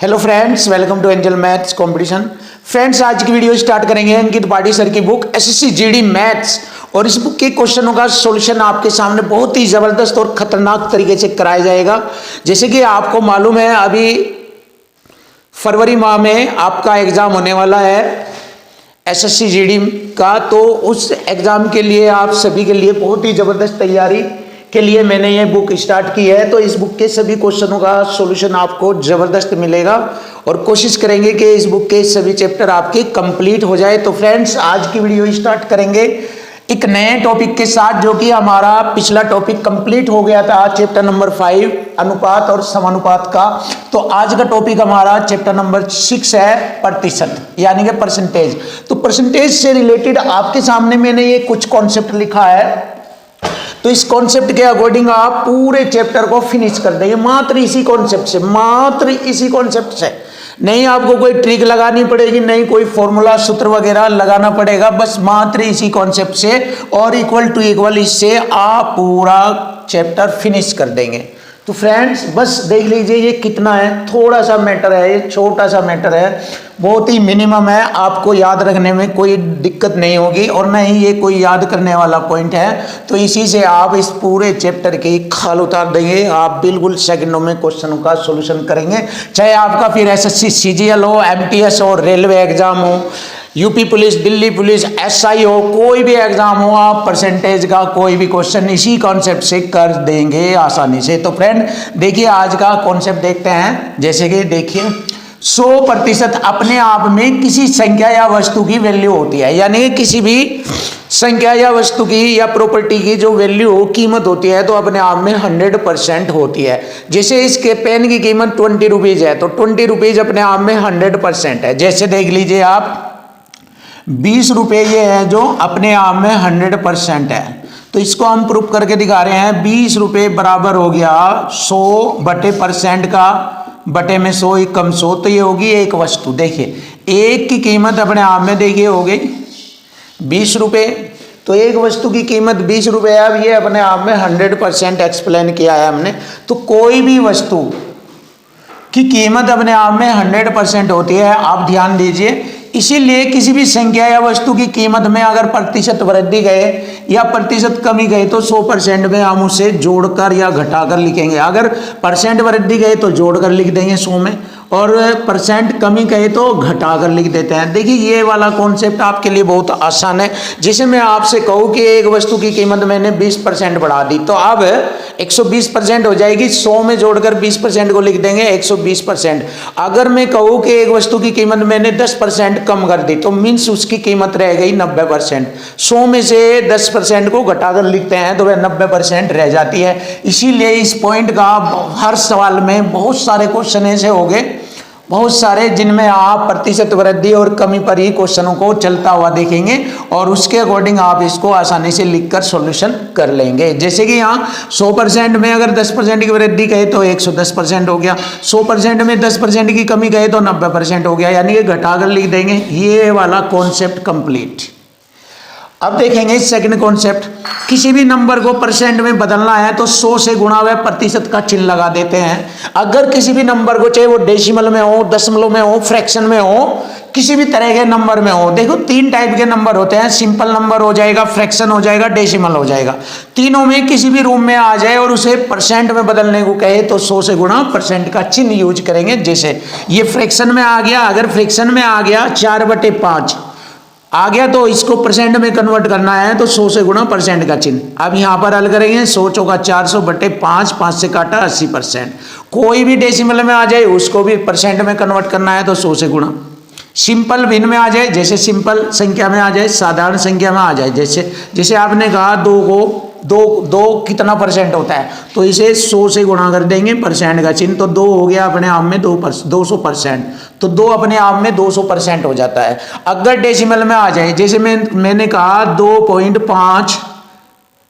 Hello friends, welcome to angel maths competition. Friends, आज की video start करेंगे Ankit Pati sir की बुक एसएससी जीडी मैथ्स, और इस बुक के क्वेश्चनों का सॉल्यूशन आपके सामने बहुत ही जबरदस्त और खतरनाक तरीके से कराया जाएगा। जैसे कि आपको मालूम है, अभी फरवरी माह में आपका एग्जाम होने वाला है एसएससी जीडी का, तो उस एग्जाम के लिए आप सभी के लिए बहुत ही जबरदस्त तैयारी के लिए मैंने ये बुक स्टार्ट की है। तो इस बुक के सभी क्वेश्चनों का सॉल्यूशन आपको जबरदस्त मिलेगा और कोशिश करेंगे कि इस बुक के सभी चैप्टर आपके कंप्लीट हो जाए। तो फ्रेंड्स, आज की वीडियो स्टार्ट करेंगे एक नए टॉपिक के साथ, जो कि हमारा पिछला टॉपिक कंप्लीट हो गया था, चैप्टर नंबर 5 अनुपात और समानुपात का। तो आज का टॉपिक हमारा चैप्टर नंबर 6 है, प्रतिशत यानी कि परसेंटेज। तो परसेंटेज से रिलेटेड आपके सामने मैंने ये कुछ कॉन्सेप्ट लिखा है, तो इस कॉन्सेप्ट के अकॉर्डिंग आप पूरे चैप्टर को फिनिश कर देंगे मात्र इसी कॉन्सेप्ट से, मात्र इसी कॉन्सेप्ट से। नहीं आपको कोई ट्रिक लगानी पड़ेगी, नहीं कोई फॉर्मूला सूत्र वगैरह लगाना पड़ेगा, बस मात्र इसी कॉन्सेप्ट से और इक्वल टू इक्वल इससे आप पूरा चैप्टर फिनिश कर देंगे। तो फ्रेंड्स, बस देख लीजिए ये कितना है, थोड़ा सा मैटर है, ये छोटा सा मैटर है, बहुत ही मिनिमम है, आपको याद रखने में कोई दिक्कत नहीं होगी और न ही ये कोई याद करने वाला पॉइंट है। तो इसी से आप इस पूरे चैप्टर की खाल उतार देंगे, आप बिल्कुल सेकंडों में क्वेश्चनों का सॉल्यूशन करेंगे। चाहे आपका फिर एसएससी सीजीएल हो, एमटीएस हो, रेलवे एग्जाम हो, UP police, Delhi police, SI हो, कोई भी एग्जाम हो, आप परसेंटेज का कोई भी क्वेश्चन इसी कॉन्सेप्ट से कर देंगे आसानी से। तो फ्रेंड देखिए, आज का कॉन्सेप्ट देखते हैं। जैसे कि देखिए, 100% अपने आप में किसी संख्या या वस्तु की वैल्यू होती है, यानी किसी भी संख्या या वस्तु की या प्रॉपर्टी की जो वैल्यू कीमत होती है तो अपने आप में 100% होती है। जैसे इसके पेन की कीमत 20 रुपीज है, तो 20 रुपीज अपने आप में 100% है। जैसे देख लीजिए आप 20 रुपये ये है जो अपने आप में 100% है। तो इसको हम प्रूफ करके दिखा रहे हैं। 20 रुपये बराबर हो गया 100 बटे % का बटे में 100 ही कम 100, तो ये होगी एक वस्तु। देखिए एक की कीमत अपने आप में देखिए हो गई 20 रुपये, तो एक वस्तु की कीमत 20 रुपये है। अब ये अपने आप में 100% एक्सप्लेन किया है हमने। तो कोई भी वस्तु की कीमत अपने आप में 100% होती है, आप ध्यान दीजिए। इसीलिए किसी भी संख्या या वस्तु की कीमत में अगर प्रतिशत वृद्धि गए या प्रतिशत कमी गए तो 100% में हम उसे जोड़कर या घटाकर लिखेंगे। अगर परसेंट वृद्धि गए तो जोड़कर लिख देंगे 100 में, और परसेंट कमी कहे तो घटाकर लिख देते हैं। देखिए ये वाला कॉन्सेप्ट आपके लिए बहुत आसान है। जैसे मैं आपसे कहूँ कि एक वस्तु की कीमत मैंने 20% बढ़ा दी, तो अब 120% हो जाएगी, 100 में जोड़कर 20% को लिख देंगे 120%। अगर मैं कहूँ कि एक वस्तु की कीमत मैंने 10% कम कर दी, तो मीन्स उसकी कीमत रह गई 90%। 100 में से 10% को घटाकर लिखते हैं तो वह 90% रह जाती है। इसीलिए इस पॉइंट का हर सवाल में बहुत सारे क्वेश्चन ऐसे हो गए, बहुत सारे, जिनमें आप प्रतिशत वृद्धि और कमी पर ही क्वेश्चनों को चलता हुआ देखेंगे और उसके अकॉर्डिंग आप इसको आसानी से लिखकर सॉल्यूशन कर लेंगे। जैसे कि यहाँ 100% में अगर 10% की वृद्धि कहे तो 110% हो गया, 100% में 10% की कमी कहे तो 90% हो गया, यानी कि घटाकर लिख देंगे। ये वाला कॉन्सेप्ट कंप्लीट। अब देखेंगे सेकंड कॉन्सेप्ट। किसी भी नंबर को परसेंट में बदलना है तो 100 से गुणा व प्रतिशत का चिन्ह लगा देते हैं। अगर किसी भी नंबर को, चाहे वो डेसिमल में हो, दशमलव में हो, फ्रैक्शन में हो, किसी भी तरह के नंबर में हो, देखो 3 टाइप के नंबर होते हैं, सिंपल नंबर हो जाएगा, फ्रैक्शन हो जाएगा, डेसिमल हो जाएगा। तीनों में किसी भी रूम में आ जाए और उसे परसेंट में बदलने को कहे तो 100 से गुणा परसेंट का चिन्ह यूज करेंगे। जैसे ये फ्रैक्शन में आ गया, अगर फ्रैक्शन में आ गया 4/5 आ गया, तो इसको परसेंट में कन्वर्ट करना है तो 100 से गुणा परसेंट का चिन्ह। अब यहाँ पर हल करेंगे, 100 चौका 400 बटे 5, 5 से काटा 80%। कोई भी डेसिमल में आ जाए उसको भी परसेंट में कन्वर्ट करना है तो 100 से गुणा। सिंपल भिन्न में आ जाए, जैसे सिंपल संख्या में आ जाए, साधारण संख्या में आ जाए, जैसे आपने कहा दो कितना परसेंट होता है, तो इसे 100 से गुणा कर देंगे परसेंट का चिन्ह, तो 2 हो गया अपने आप में 200%। तो 2 अपने आप में 200% हो जाता है। अगर डेसिमल में आ जाए, जैसे मैंने कहा 2.5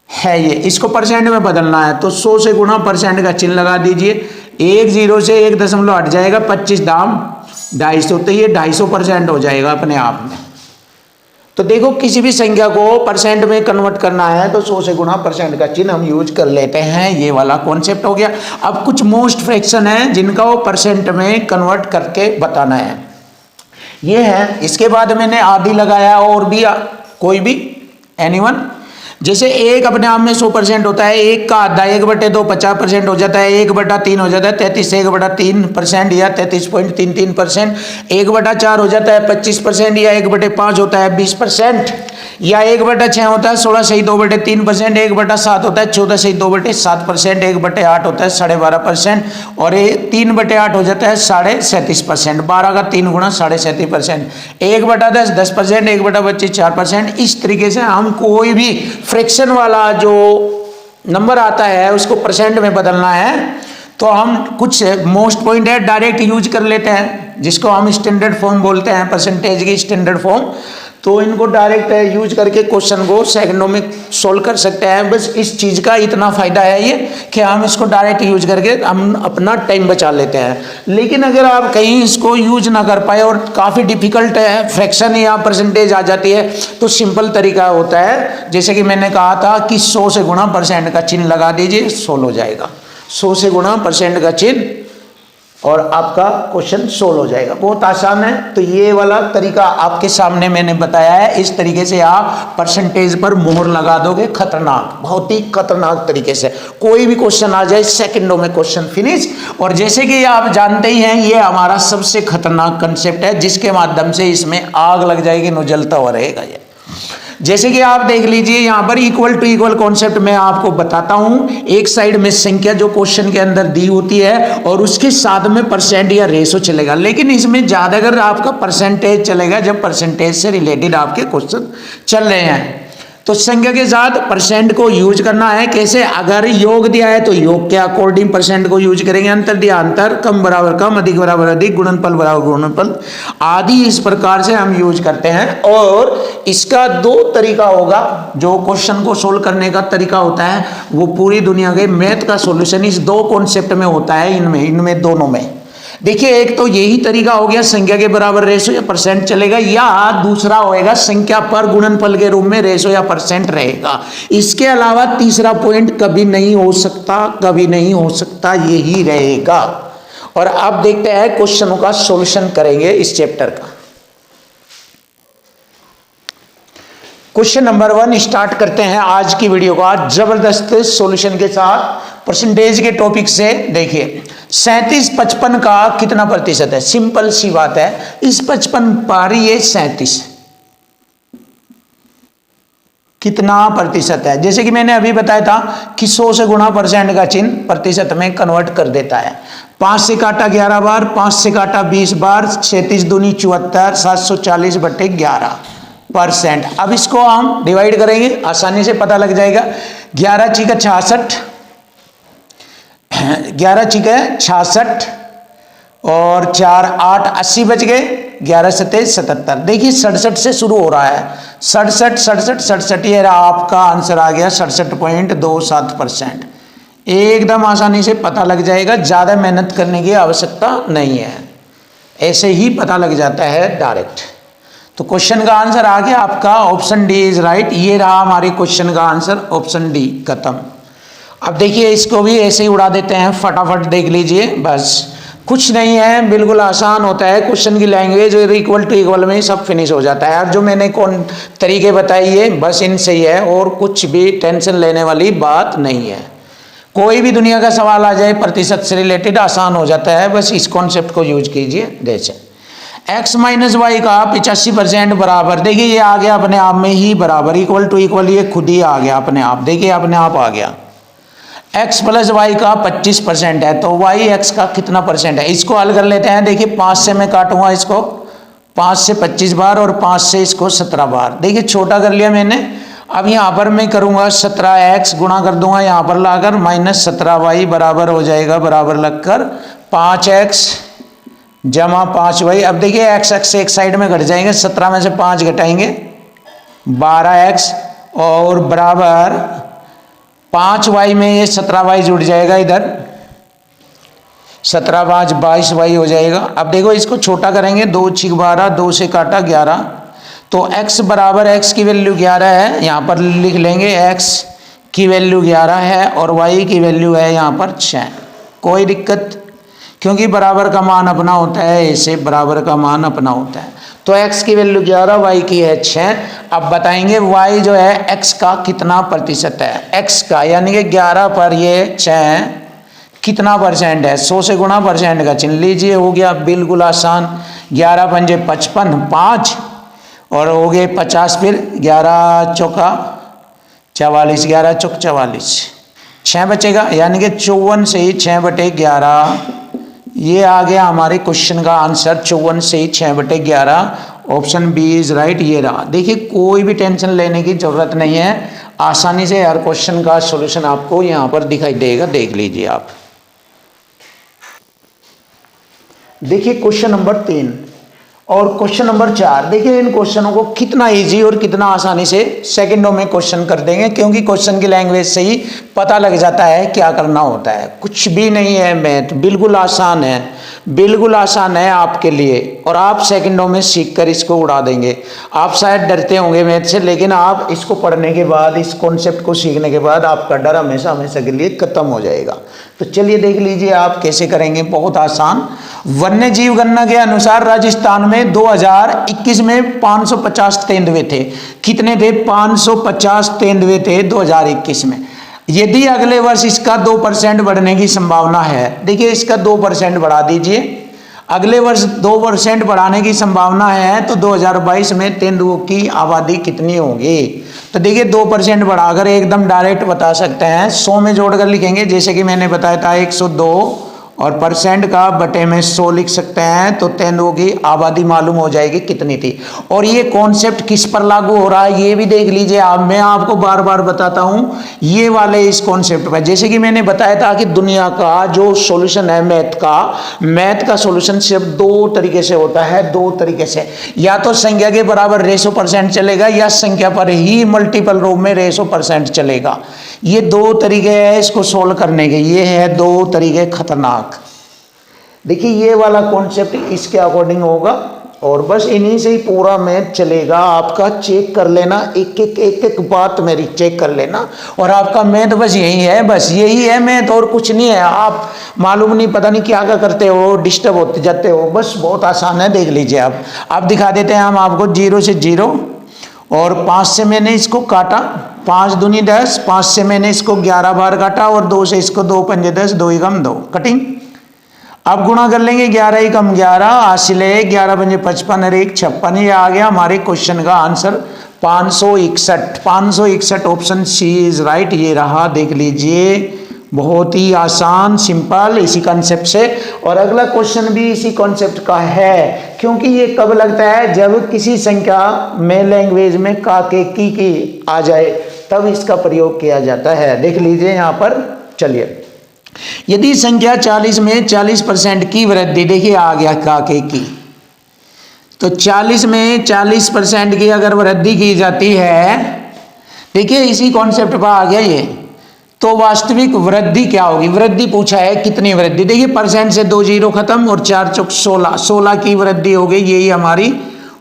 है, ये इसको परसेंट में बदलना है तो 100 से गुणा परसेंट का चिन्ह लगा दीजिए। 1 0 से 1 दशमलव हट जाएगा, 25 दाम 250, तो ये 250% हो जाएगा अपने आप में। तो देखो किसी भी संख्या को परसेंट में कन्वर्ट करना है तो 100 से गुणा परसेंट का चिन्ह हम यूज कर लेते हैं। ये वाला कॉन्सेप्ट हो गया। अब कुछ मोस्ट फ्रैक्शन है जिनका वो परसेंट में कन्वर्ट करके बताना है। ये है, इसके बाद मैंने आदि लगाया और भी कोई भी एनीवन। जैसे एक अपने आप में 100% होता है, एक का आधा 1/2 50% हो जाता है, 1/3 हो जाता है 33 1/3% या 33.33%, 1/4 हो जाता है 25% या 1/5 होता है 20%, या 1/6 होता है 16 सही 2/3%, 1/7 होता है 14 सही 2/7%, 1/8 होता है 12.5% और 3/8 हो जाता है 37.5%। 12 का 3 गुणा 37.5%, 1/10 10%, 1/25 4%। इस तरीके से हम कोई भी फ्रैक्शन वाला जो नंबर आता है उसको परसेंट में बदलना है तो हम कुछ मोस्ट पॉइंट है डायरेक्ट यूज कर लेते हैं, जिसको हम स्टैंडर्ड फॉर्म बोलते हैं, परसेंटेज की स्टैंडर्ड फॉर्म। तो इनको डायरेक्ट यूज करके क्वेश्चन को सेकंडों में सोल्व कर सकते हैं। बस इस चीज़ का इतना फ़ायदा है ये कि हम इसको डायरेक्ट यूज करके हम अपना टाइम बचा लेते हैं। लेकिन अगर आप कहीं इसको यूज ना कर पाए और काफ़ी डिफिकल्ट है, फ्रैक्शन या परसेंटेज आ जाती है, तो सिंपल तरीका होता है, जैसे कि मैंने कहा था कि 100 से गुणा परसेंट का चिन्ह लगा दीजिए, सोल्व हो जाएगा। 100 से गुणा परसेंट का चिन्ह और आपका क्वेश्चन सोल्व हो जाएगा। बहुत आसान है। तो ये वाला तरीका आपके सामने मैंने बताया है। इस तरीके से आप परसेंटेज पर मोहर लगा दोगे। खतरनाक, बहुत ही खतरनाक तरीके से कोई भी क्वेश्चन आ जाए सेकंडों में क्वेश्चन फिनिश। और जैसे कि आप जानते ही हैं ये हमारा सबसे खतरनाक कंसेप्ट है जिसके माध्यम से इसमें आग लग जाएगी, न जलता हुआ रहेगा ये। जैसे कि आप देख लीजिए यहाँ पर इक्वल टू इक्वल कॉन्सेप्ट में आपको बताता हूं। एक साइड में संख्या जो क्वेश्चन के अंदर दी होती है और उसके साथ में परसेंट या रेशो चलेगा, लेकिन इसमें ज्यादातर आपका परसेंटेज चलेगा जब परसेंटेज से रिलेटेड आपके क्वेश्चन चल रहे हैं। तो संख्या के साथ परसेंट को यूज करना है। कैसे? अगर योग दिया है तो योग के अकॉर्डिंग परसेंट को यूज करेंगे, अंतर दिया अंतर, कम बराबर कम, अधिक बराबर अधिक, गुणनफल बराबर गुणनफल आदि इस प्रकार से हम यूज करते हैं। और इसका दो तरीका होगा, जो क्वेश्चन को सोल्व करने का तरीका होता है वो पूरी दुनिया के मैथ का सॉल्यूशन इस दो कॉन्सेप्ट में होता है, इनमें दोनों में। देखिए एक तो यही तरीका हो गया संख्या के बराबर रेशो या परसेंट चलेगा, या दूसरा होएगा संख्या पर गुणनफल के रूप में रेशो या परसेंट रहेगा। इसके अलावा तीसरा पॉइंट कभी नहीं हो सकता, कभी नहीं हो सकता, यही रहेगा। और अब देखते हैं क्वेश्चनों का सॉल्यूशन करेंगे इस चैप्टर का। क्वेश्चन नंबर 1 स्टार्ट करते हैं आज की वीडियो का जबरदस्त सॉल्यूशन के साथ परसेंटेज के टॉपिक से। देखिए 37 55 का कितना प्रतिशत है? सिंपल सी बात है, इस 55 पर ये 37 कितना प्रतिशत है? जैसे कि मैंने अभी बताया था कि 100 से गुणा परसेंट का चिन्ह प्रतिशत में कन्वर्ट कर देता है। 5 से काटा 11 बार, 5 से काटा 20 बार, 37 दूनी 74, 740/11%। अब इसको हम डिवाइड करेंगे, आसानी से पता लग जाएगा। 11 छिका 66, 11 छिका 66 और 4 8 80 बच गए, 11 सत्ते 77। देखिए 67 से शुरू हो रहा है, 67 67 67, ये आपका आंसर आ गया 67.27%। एकदम आसानी से पता लग जाएगा, ज़्यादा मेहनत करने की आवश्यकता नहीं है, ऐसे ही पता लग जाता है डायरेक्ट। तो क्वेश्चन का आंसर आ गया आपका ऑप्शन डी इज राइट। ये रहा हमारे क्वेश्चन का आंसर, ऑप्शन डी, खत्म। अब देखिए इसको भी ऐसे ही उड़ा देते हैं, फटाफट देख लीजिए, बस कुछ नहीं है, बिल्कुल आसान होता है। क्वेश्चन की लैंग्वेज और इक्वल टू इक्वल में सब फिनिश हो जाता है। और जो मैंने कौन तरीके बताइए बस इनसे ही है, और कुछ भी टेंशन लेने वाली बात नहीं है। कोई भी दुनिया का सवाल आ जाए प्रतिशत से रिलेटेड आसान हो जाता है, बस इस कॉन्सेप्ट को यूज कीजिए। जैसे x माइनस वाई का 85% बराबर, देखिए ये आ गया अपने आप में ही बराबर, इक्वल टू इक्वल, ये खुद ही आ गया अपने आप, देखिए अपने आप आ गया। x प्लस वाई का 25% है, तो y x का कितना परसेंट है? इसको हल कर लेते हैं। देखिए 5 से मैं काटूंगा इसको, 5 से 25 बार और 5 से इसको 17 बार। देखिए छोटा कर लिया मैंने। अब यहाँ पर मैं करूँगा 17x गुणा कर दूंगा यहाँ पर लाकर, माइनस 17y बराबर हो जाएगा, बराबर लगकर 5x जमा 5y। अब देखिए x x एक साइड में घट जाएंगे, 17 में से 5 घटाएंगे 12x, और बराबर 5y में ये 17y जुड़ जाएगा, इधर 17 5 22y हो जाएगा। अब देखो इसको छोटा करेंगे, 2 छिक 12, 2 से काटा 11, तो x बराबर x की वैल्यू 11 है, यहाँ पर लिख लेंगे x की वैल्यू 11 है और y की वैल्यू है यहाँ पर 6। कोई दिक्कत, क्योंकि बराबर का मान अपना होता है, ऐसे बराबर का मान अपना होता है। तो x की वैल्यू 11, y की है 6। अब बताएंगे y जो है x का कितना प्रतिशत है। x का यानी कि 11 पर ये 6 कितना परसेंट है, 100 से गुणा परसेंट का चिन्ह लीजिए, हो गया बिल्कुल आसान। 11 पंजे 55, 5 और हो गए 50, फिर 11 चौका 44, 11 चौक 44, 6 बचेगा, यानी कि 54 से ही 6/11। ये आ गया हमारे क्वेश्चन का आंसर, 54 से ही 6/11। ऑप्शन बी इज राइट, ये रहा। देखिए कोई भी टेंशन लेने की जरूरत नहीं है, आसानी से हर क्वेश्चन का सॉल्यूशन आपको यहाँ पर दिखाई देगा, देख लीजिए आप। देखिए क्वेश्चन नंबर 3 और क्वेश्चन नंबर 4। देखिए इन क्वेश्चनों को कितना इजी और कितना आसानी से सेकंडों में क्वेश्चन कर देंगे, क्योंकि क्वेश्चन की लैंग्वेज से ही पता लग जाता है क्या करना होता है। कुछ भी नहीं है मैथ, बिल्कुल आसान है, बिल्कुल आसान है आपके लिए, और आप सेकंडों में सीखकर इसको उड़ा देंगे। आप शायद डरते होंगे मैथ से, लेकिन आप इसको पढ़ने के बाद, इस कॉन्सेप्ट को सीखने के बाद आपका डर हमेशा हमेशा के लिए खत्म हो जाएगा। तो चलिए देख लीजिए आप कैसे करेंगे, बहुत आसान। वन्य जीव गणना के अनुसार राजस्थान में 2021 में 550 तेंदुए थे। कितने थे? 550 तेंदुए थे 2021 में। यदि अगले वर्ष इसका 2% बढ़ने की संभावना है, देखिए इसका 2% बढ़ा दीजिए, अगले वर्ष 2% बढ़ाने की संभावना है, तो 2022 में तेंदुओं की आबादी कितनी होगी? तो देखिए 2% बढ़ाकर एकदम डायरेक्ट बता सकते हैं, 100 में जोड़कर लिखेंगे, जैसे कि मैंने बताया था 102 और परसेंट का बटे में 100 लिख सकते हैं, तो तेंदुओं की आबादी मालूम हो जाएगी कितनी थी। और ये कॉन्सेप्ट किस पर लागू हो रहा है ये भी देख लीजिए आप। मैं आपको बार बार बताता हूं ये वाले इस कॉन्सेप्ट पर, जैसे कि मैंने बताया था कि दुनिया का जो सॉल्यूशन है मैथ का सॉल्यूशन सिर्फ 2 तरीके से होता है, 2 तरीके से। या तो संख्या के बराबर रेशो परसेंट चलेगा, या संख्या पर ही मल्टीपल रूप में रेशो परसेंट चलेगा। ये 2 तरीके हैं इसको सोल्व करने के, ये है 2 तरीके खतरनाक। देखिए ये वाला कॉन्सेप्ट इसके अकॉर्डिंग होगा, और बस इन्हीं से ही पूरा मैथ चलेगा। आपका चेक कर लेना, एक एक बात मेरी चेक कर लेना, और आपका मैथ बस यही है, बस यही है मैथ, और कुछ नहीं है। आप मालूम नहीं, पता नहीं क्या क्या करते हो, डिस्टर्ब होते जाते हो, बस बहुत आसान है, देख लीजिए आप दिखा देते हैं हम आपको। 0 से 0 और 5 से मैंने इसको काटा, 5 दूनी 10, 5 से मैंने इसको 11 बार काटा, और 2 से इसको 2 पंजे 10, 2 ही कम 2 कटिंग। अब गुणा कर लेंगे, 11 ही कम 11, हासिल है 11 पंजे 55 और 1 56। ये आ गया हमारे क्वेश्चन का answer 561। 561 option c is right, ये रहा, देख लीजिए बहुत ही आसान सिंपल इसी कॉन्सेप्ट से। और अगला क्वेश्चन भी इसी कॉन्सेप्ट का है, क्योंकि ये कब लगता है? जब किसी संख्या में लैंग्वेज में का के की आ जाए, तब इसका प्रयोग किया जाता है। देख लीजिए यहाँ पर, चलिए। यदि संख्या 40 में 40% की वृद्धि, देखिए आ गया का के की, तो 40 में 40% की अगर वृद्धि की जाती है, देखिए इसी कॉन्सेप्ट पर आ गया ये, तो वास्तविक वृद्धि क्या होगी? वृद्धि पूछा है कितनी वृद्धि, देखिए परसेंट से 2 जीरो खत्म, और 4 चौक 16, 16 की वृद्धि हो गई, यही हमारी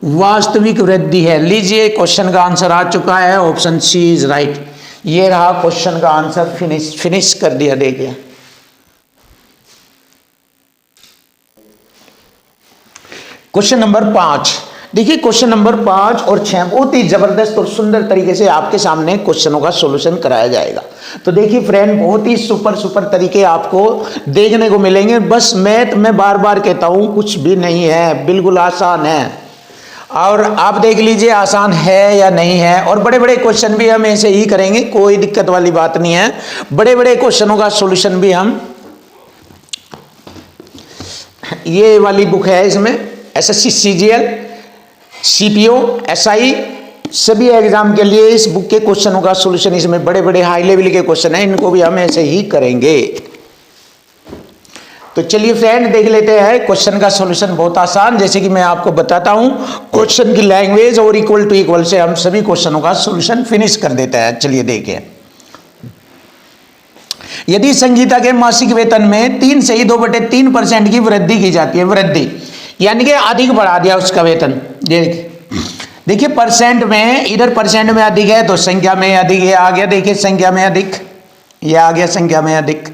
वास्तविक वृद्धि है। लीजिए क्वेश्चन का आंसर आ चुका है, ऑप्शन सी इज राइट। ये रहा क्वेश्चन का आंसर, फिनिश कर दिया। देखिए क्वेश्चन नंबर 5। देखिए क्वेश्चन नंबर 5 और 6 बहुत ही जबरदस्त और सुंदर तरीके से आपके सामने क्वेश्चनों का सॉल्यूशन कराया जाएगा। तो देखिए फ्रेंड, बहुत ही सुपर तरीके आपको देखने को मिलेंगे। बस मैथ मैं बार बार कहता हूं, कुछ भी नहीं है, बिल्कुल आसान है, और आप देख लीजिए आसान है या नहीं है। और बड़े बड़े क्वेश्चन भी हम ऐसे ही करेंगे, कोई दिक्कत वाली बात नहीं है। बड़े बड़े क्वेश्चनों का सॉल्यूशन भी हम, ये वाली बुक है, इसमें एसएससी सीजीएल सीपीओ एसआई सभी एग्जाम के लिए इस बुक के क्वेश्चनों का सॉल्यूशन, इसमें बड़े बड़े हाई लेवल के क्वेश्चन हैं, इनको भी हम ऐसे ही करेंगे। तो चलिए फ्रेंड देख लेते हैं क्वेश्चन का सॉल्यूशन, बहुत आसान। जैसे कि मैं आपको बताता हूं, क्वेश्चन की लैंग्वेज और इक्वल टू इक्वल से हम सभी क्वेश्चनों का सॉल्यूशन फिनिश कर देते हैं। चलिए देखिए, यदि संगीता के मासिक वेतन में 3 से ही 2/3% की वृद्धि की जाती है, वृद्धि यानी कि अधिक बढ़ा दिया उसका वेतन, देखिए परसेंट में, इधर परसेंट में अधिक है तो संख्या में अधिक है, आ गया देखिए संख्या में अधिक, ये आ गया संख्या में अधिक।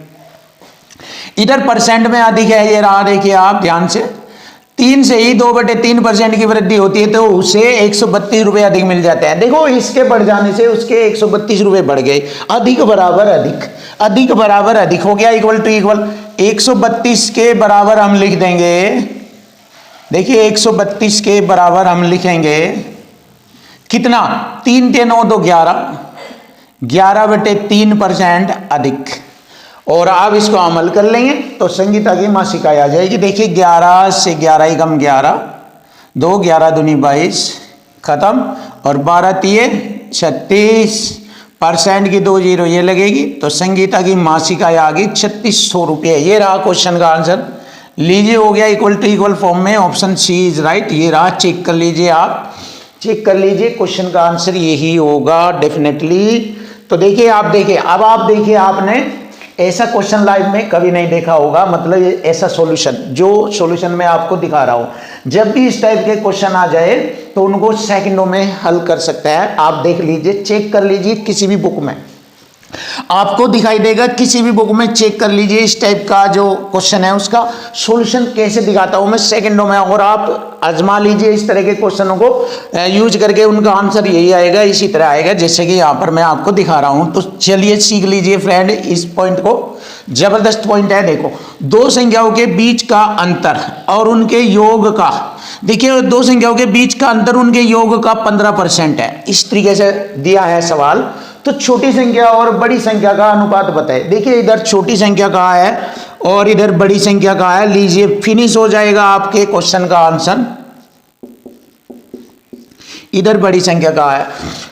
इधर परसेंट में अधिक है, ये रहा देखिए आप ध्यान से, 3 से ही 2/3% की वृद्धि होती है तो उसे 132 रुपये अधिक मिल जाते हैं। देखो इसके बढ़ जाने से उसके 132 रुपये बढ़ गए, अधिक बराबर अधिक, अधिक बराबर अधिक हो गया, इक्वल टू इक्वल। 132 के बराबर हम लिख देंगे, देखिए 132 के बराबर हम लिखेंगे कितना, 3 × 9 तो 11, 11/3% अधिक। और आप इसको अमल कर लेंगे तो संगीता की मासिक आय आ जाएगी। देखिए 11 से 11 ही कम 11, 2 11 दूनी 22 खत्म, और 12 तिये 36% की 2 0 ये लगेगी तो संगीता की मासिक आय आ गई 3600 रुपये। ये रहा क्वेश्चन का आंसर, लीजिए हो गया इक्वल टू इक्वल फॉर्म में, ऑप्शन सी इज राइट। ये रहा, चेक कर लीजिए, आप चेक कर लीजिए, क्वेश्चन का आंसर यही होगा डेफिनेटली। तो देखिए आप देखिए, अब आप देखिए, आपने ऐसा क्वेश्चन लाइव में कभी नहीं देखा होगा, मतलब ऐसा सॉल्यूशन, जो सॉल्यूशन मैं आपको दिखा रहा हूं। जब भी इस टाइप के क्वेश्चन आ जाए तो उनको सेकंडों में हल कर सकता है। आप देख लीजिए, चेक कर लीजिए, किसी भी बुक में आपको दिखाई देगा, किसी भी बुक में चेक कर लीजिए, इस टाइप का जो क्वेश्चन है उसका सॉल्यूशन कैसे दिखाता हूं मैं सेकंडों में, और आप आजमा लीजिए इस तरह के क्वेश्चनों को यूज करके, उनका आंसर यही आएगा, इसी तरह आएगा जैसे कि यहाँ पर मैं आपको दिखा रहा हूं। तो चलिए सीख लीजिए फ्रेंड इस पॉइंट को, जबरदस्त पॉइंट है। देखो, दो संख्याओं के बीच का अंतर और उनके योग का, देखिए दो संख्याओं के बीच का अंतर उनके योग का 15% है, इस तरीके से दिया है सवाल। तो छोटी संख्या और बड़ी संख्या का अनुपात बताए। देखिए इधर छोटी संख्या कहाँ है और इधर बड़ी संख्या कहाँ है, लीजिए फिनिश हो जाएगा आपके क्वेश्चन का आंसर। इधर बड़ी संख्या कहाँ है,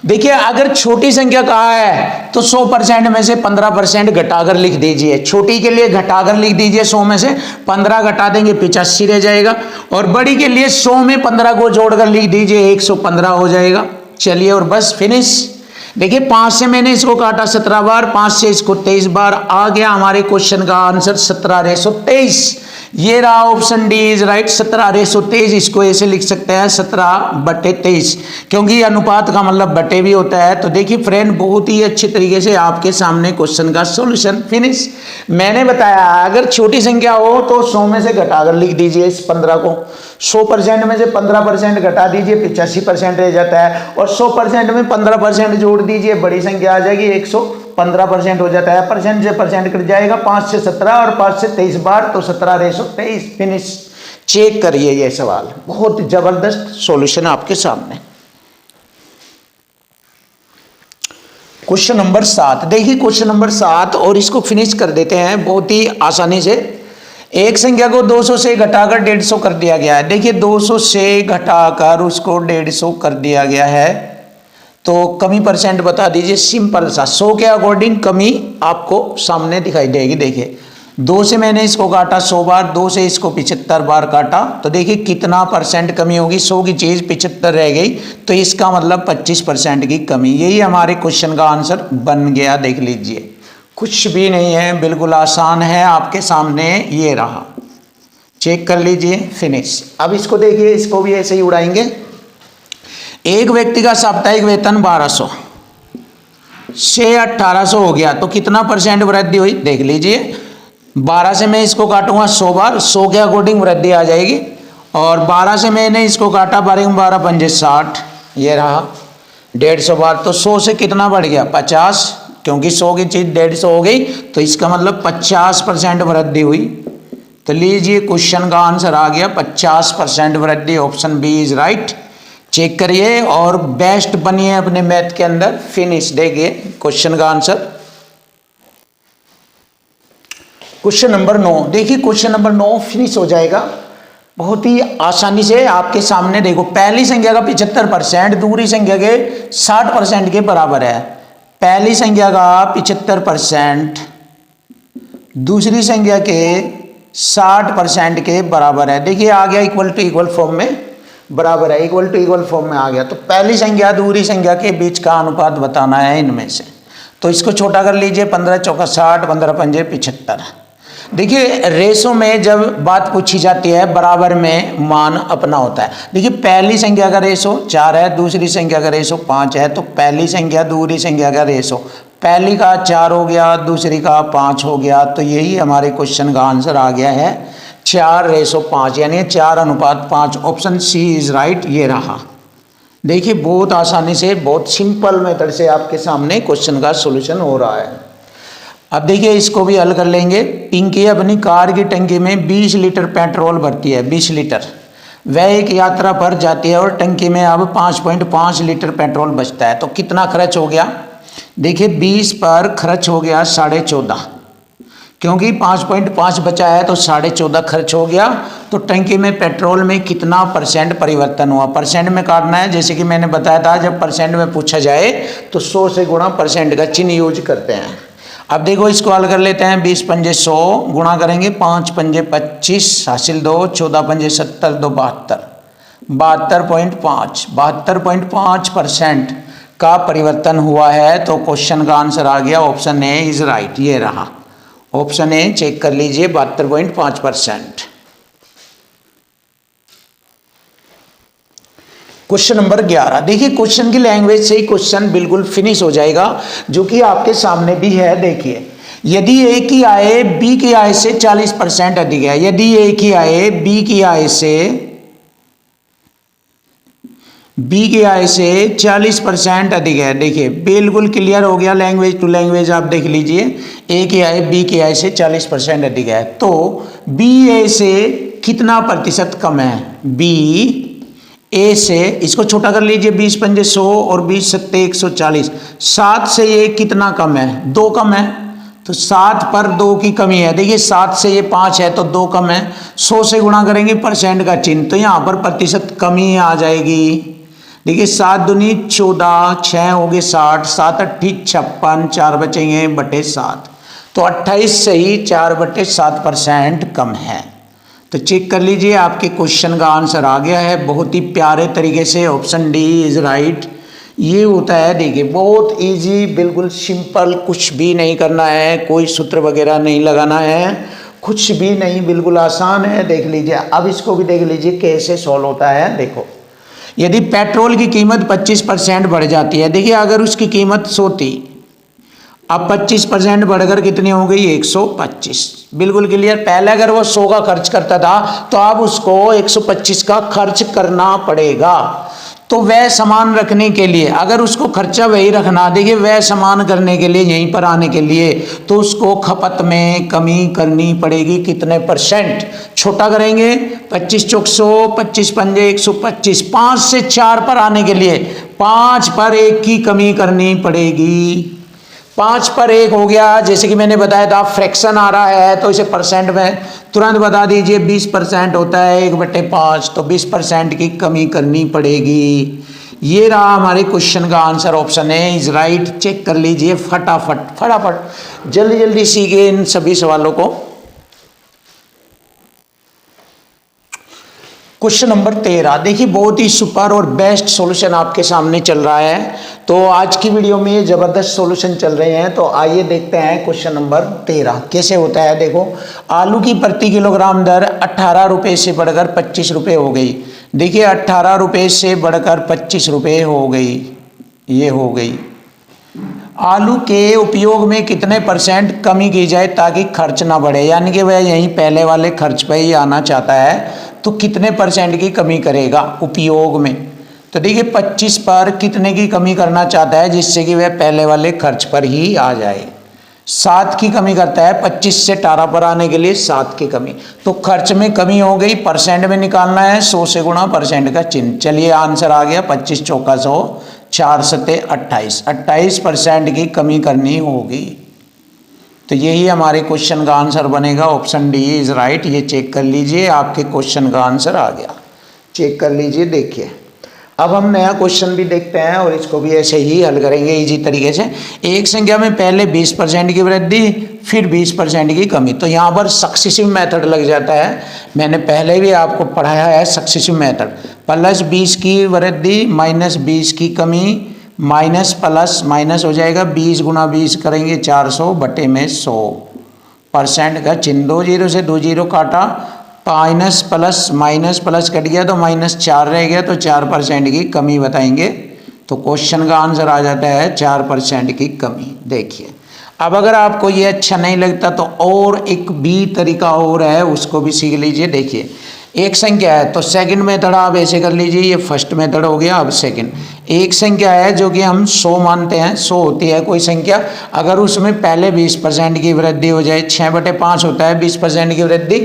देखिए अगर छोटी संख्या कहाँ है तो 100% में से 15% घटाकर लिख दीजिए। छोटी के लिए घटाकर लिख दीजिए, 100 में से 15 घटा देंगे 85 रह जाएगा, और बड़ी के लिए 100 में 15 को जोड़कर लिख दीजिए 115 हो जाएगा। चलिए और बस फिनिश। देखिए 5 से मैंने इसको काटा 17 बार, 5 से इसको 23 बार, आ गया हमारे क्वेश्चन का आंसर 17/23। ये रहा ऑप्शन डी इज राइट, 17/23। इसको ऐसे लिख सकते हैं 17/23, क्योंकि अनुपात का मतलब बटे भी होता है। तो देखिए फ्रेंड, बहुत ही अच्छे तरीके से आपके सामने क्वेश्चन का सॉल्यूशन फिनिश। मैंने बताया अगर छोटी संख्या हो तो 100 में से घटाकर लिख दीजिए इस 15 को, 100% में से 15% घटा दीजिए 85% रह जाता है, और 100% में 15% जोड़ दीजिए, बड़ी संख्या आ जाएगी 115% हो जाता है। परसेंट से परसेंट कट जाएगा, 5 से 17 और 5 से 23 बार, तो 17/23 फिनिश। चेक करिए ये सवाल, बहुत जबरदस्त सॉल्यूशन आपके सामने। क्वेश्चन नंबर 7, देखिए क्वेश्चन नंबर 7, और इसको फिनिश कर देते हैं बहुत ही आसानी से। एक संख्या को 200 से घटाकर 150 कर दिया गया है। देखिए 200 से घटाकर उसको 150 कर दिया गया है, तो कमी परसेंट बता दीजिए। सिंपल सा 100 के अकॉर्डिंग कमी आपको सामने दिखाई देगी। देखिए 2 से मैंने इसको काटा 100 बार, 2 से इसको 75 बार काटा, तो देखिए कितना परसेंट कमी होगी। 100 की चीज़ 75 रह गई, तो इसका मतलब 25% की कमी। यही हमारे क्वेश्चन का आंसर बन गया। देख लीजिए, कुछ भी नहीं है, बिल्कुल आसान है आपके सामने। ये रहा, चेक कर लीजिए, फिनिश। अब इसको देखिए, इसको भी ऐसे ही उड़ाएंगे। एक व्यक्ति का साप्ताहिक वेतन 1200 से 1800 हो गया, तो कितना परसेंट वृद्धि हुई देख लीजिए। 12 से मैं इसको काटूंगा 100 बार, 100 के अकॉर्डिंग वृद्धि आ जाएगी, और 12 से मैंने इसको काटा 12 पंजे 60, ये रहा 150 बार, तो 100 से कितना बढ़ गया 50, क्योंकि 100 की चीज 150 हो गई, तो इसका मतलब 50% वृद्धि हुई। तो लीजिए क्वेश्चन का आंसर आ गया 50% वृद्धि, option b is right. Check करिए और बेस्ट बनिए अपने मैथ के अंदर। फिनिश। देखिए क्वेश्चन का आंसर। क्वेश्चन नंबर 9, देखिए क्वेश्चन नंबर 9 फिनिश हो जाएगा बहुत ही आसानी से आपके सामने। देखो पहली संख्या का 75% दूसरी संख्या के 60% के बराबर है। पहली संख्या का 75% दूसरी संख्या के 60% के बराबर है। देखिए आ गया इक्वल टू इक्वल फॉर्म में, बराबर है, इक्वल टू इक्वल फॉर्म में आ गया। तो पहली संख्या दूसरी संख्या के बीच का अनुपात बताना है इनमें से। तो इसको छोटा कर लीजिए, 15 चौका 60, 15 पंजे 75। देखिए रेशो में जब बात पूछी जाती है बराबर में मान अपना होता है। देखिए पहली संख्या का रेशो 4 है, दूसरी संख्या का रेशो 5 है, तो पहली संख्या दूसरी संख्या का रेशो पहली का 4 हो गया, दूसरी का 5 हो गया। तो यही हमारे क्वेश्चन का आंसर आ गया है 4:5, यानी 4:5। ऑप्शन सी इज राइट, ये रहा। देखिए बहुत आसानी से, बहुत सिंपल मेथड से आपके सामने क्वेश्चन का सॉल्यूशन हो रहा है। अब देखिए इसको भी हल कर लेंगे। पिंकी अपनी कार की टंकी में 20 लीटर पेट्रोल भरती है, 20 लीटर। वह एक यात्रा पर जाती है और टंकी में अब 5.5 लीटर पेट्रोल बचता है, तो कितना खर्च हो गया? देखिए 20 पर खर्च हो गया 14.5, क्योंकि 5.5 बचा है तो 14.5 खर्च हो गया। तो टंकी में पेट्रोल में कितना परसेंट परिवर्तन हुआ? परसेंट में काटना है, जैसे कि मैंने बताया था जब परसेंट में पूछा जाए तो 100 से गुणा परसेंट का चिन्ह यूज करते हैं। अब देखो इसको हल कर लेते हैं। 20 पंजे 100 गुणा करेंगे 5 पंजे 25 हासिल 2, 14 पंजे 70, 2 72, 72.5, 72.5% का परिवर्तन हुआ है। तो क्वेश्चन का आंसर आ गया ऑप्शन ए इज राइट, ये रहा ऑप्शन ए। चेक कर लीजिए 72.5%। Question number 11। देखिए क्वेश्चन की लैंग्वेज से ही क्वेश्चन बिल्कुल फिनिश हो जाएगा, जो कि आपके सामने भी है। देखिए यदि ए की आय बी की आय से 40% अधिक है, यदि ए की आय बी की आय से 40% अधिक है। देखिए बिल्कुल क्लियर हो गया, लैंग्वेज टू लैंग्वेज आप देख लीजिए। ए की आय बी की आय से 40% अधिक है, तो बी ए से कितना प्रतिशत कम है? बी ए से, इसको छोटा कर लीजिए, 20 पंजे 100 और 20 सत्ते 140, 7 से ये कितना कम है? 2 कम है, तो 7 पर 2 की कमी है। देखिए 7 से ये 5 है तो 2 कम है। 100 से गुणा करेंगे परसेंट का चिन्ह, तो यहाँ पर प्रतिशत कमी आ जाएगी। देखिए 7 दूनी 14, 6 हो गए 60, 7 अट्ठी 56, 4 बचेंगे बटे 7, तो 28 से ही 4/7% कम है। तो चेक कर लीजिए आपके क्वेश्चन का आंसर आ गया है बहुत ही प्यारे तरीके से, ऑप्शन डी इज राइट। ये होता है, देखिए बहुत इजी, बिल्कुल सिंपल, कुछ भी नहीं करना है, कोई सूत्र वगैरह नहीं लगाना है, कुछ भी नहीं, बिल्कुल आसान है। देख लीजिए अब इसको भी देख लीजिए कैसे सॉल्व होता है। देखो यदि पेट्रोल की कीमत 25% बढ़ जाती है, देखिए अगर उसकी कीमत 100 थी, अब 25% बढ़कर कितनी हो गई? 125। बिल्कुल क्लियर। पहले अगर वो 100 का खर्च करता था तो अब उसको 125 का खर्च करना पड़ेगा। तो वह सामान रखने के लिए, अगर उसको खर्चा वही रखना, देखिए वह सामान करने के लिए, यहीं पर आने के लिए, तो उसको खपत में कमी करनी पड़ेगी। कितने परसेंट? छोटा करेंगे 25 चौक 100, 25 पंजे 125, 5 से 4 पर आने के लिए 5 पर 1 की कमी करनी पड़ेगी। 5 पर 1 हो गया, जैसे कि मैंने बताया था फ्रैक्शन आ रहा है तो इसे परसेंट में तुरंत बता दीजिए। 20% होता है 1/5, तो 20% की कमी करनी पड़ेगी। ये रहा हमारे क्वेश्चन का answer, option a is right. Check कर लीजिए फटाफट जल्दी जल्दी सीखे इन सभी सवालों को। Question number 13। देखिए बहुत ही सुपर और बेस्ट सॉल्यूशन आपके सामने चल रहा है। तो आज की वीडियो में ये जबरदस्त सॉल्यूशन चल रहे हैं, तो आइए देखते हैं क्वेश्चन नंबर 13 कैसे होता है। देखो आलू की प्रति किलोग्राम दर 18 रुपये से बढ़कर 25 रुपये हो गई। देखिए 18 रुपये से बढ़कर 25 रुपये हो गई, ये हो गई। आलू के उपयोग में कितने परसेंट कमी की जाए ताकि खर्च ना बढ़े, यानी कि वह यहीं पहले वाले खर्च पर ही आना चाहता है, तो कितने परसेंट की कमी करेगा उपयोग में? तो देखिए 25 पर कितने की कमी करना चाहता है जिससे कि वह पहले वाले खर्च पर ही आ जाए? 7 की कमी करता है, 25 से 18 पर आने के लिए 7 की कमी। तो खर्च में कमी हो गई, परसेंट में निकालना है, 100 से गुणा परसेंट का चिन्ह। चलिए आंसर आ गया 25 चौका 100, 4 सत्ते 28, 28% की कमी करनी होगी। तो यही हमारे क्वेश्चन का आंसर बनेगा, ऑप्शन डी इज राइट। ये चेक कर लीजिए आपके क्वेश्चन का आंसर आ गया, चेक कर लीजिए। देखिए अब हम नया क्वेश्चन भी देखते हैं और इसको भी ऐसे ही हल करेंगे इजी तरीके से। एक संख्या में पहले 20% की वृद्धि फिर 20% की कमी, तो यहाँ पर सक्सेसिव मेथड लग जाता है। मैंने पहले भी आपको पढ़ाया है सक्सेसिव मेथड। +20 की वृद्धि -20 की कमी, माइनस प्लस माइनस हो जाएगा, 20 गुणा 20 करेंगे 400 बटे में 100, परसेंट का चिन्ह, 2 जीरो से 2 जीरो काटा, माइनस प्लस कट गया तो -4 रह गया, तो 4% की कमी बताएंगे। तो क्वेश्चन का आंसर आ जाता है 4% की कमी। देखिए अब अगर आपको ये अच्छा नहीं लगता तो और एक बी तरीका और है, उसको भी सीख लीजिए। देखिए एक संख्या है तो सेकंड मेथड आप ऐसे कर लीजिए, ये फर्स्ट मेथड हो गया। अब सेकंड, एक संख्या है जो कि हम 100 मानते हैं, 100 होती है कोई संख्या, अगर उसमें पहले 20% की वृद्धि हो जाए, 6/5 होता है 20% की वृद्धि,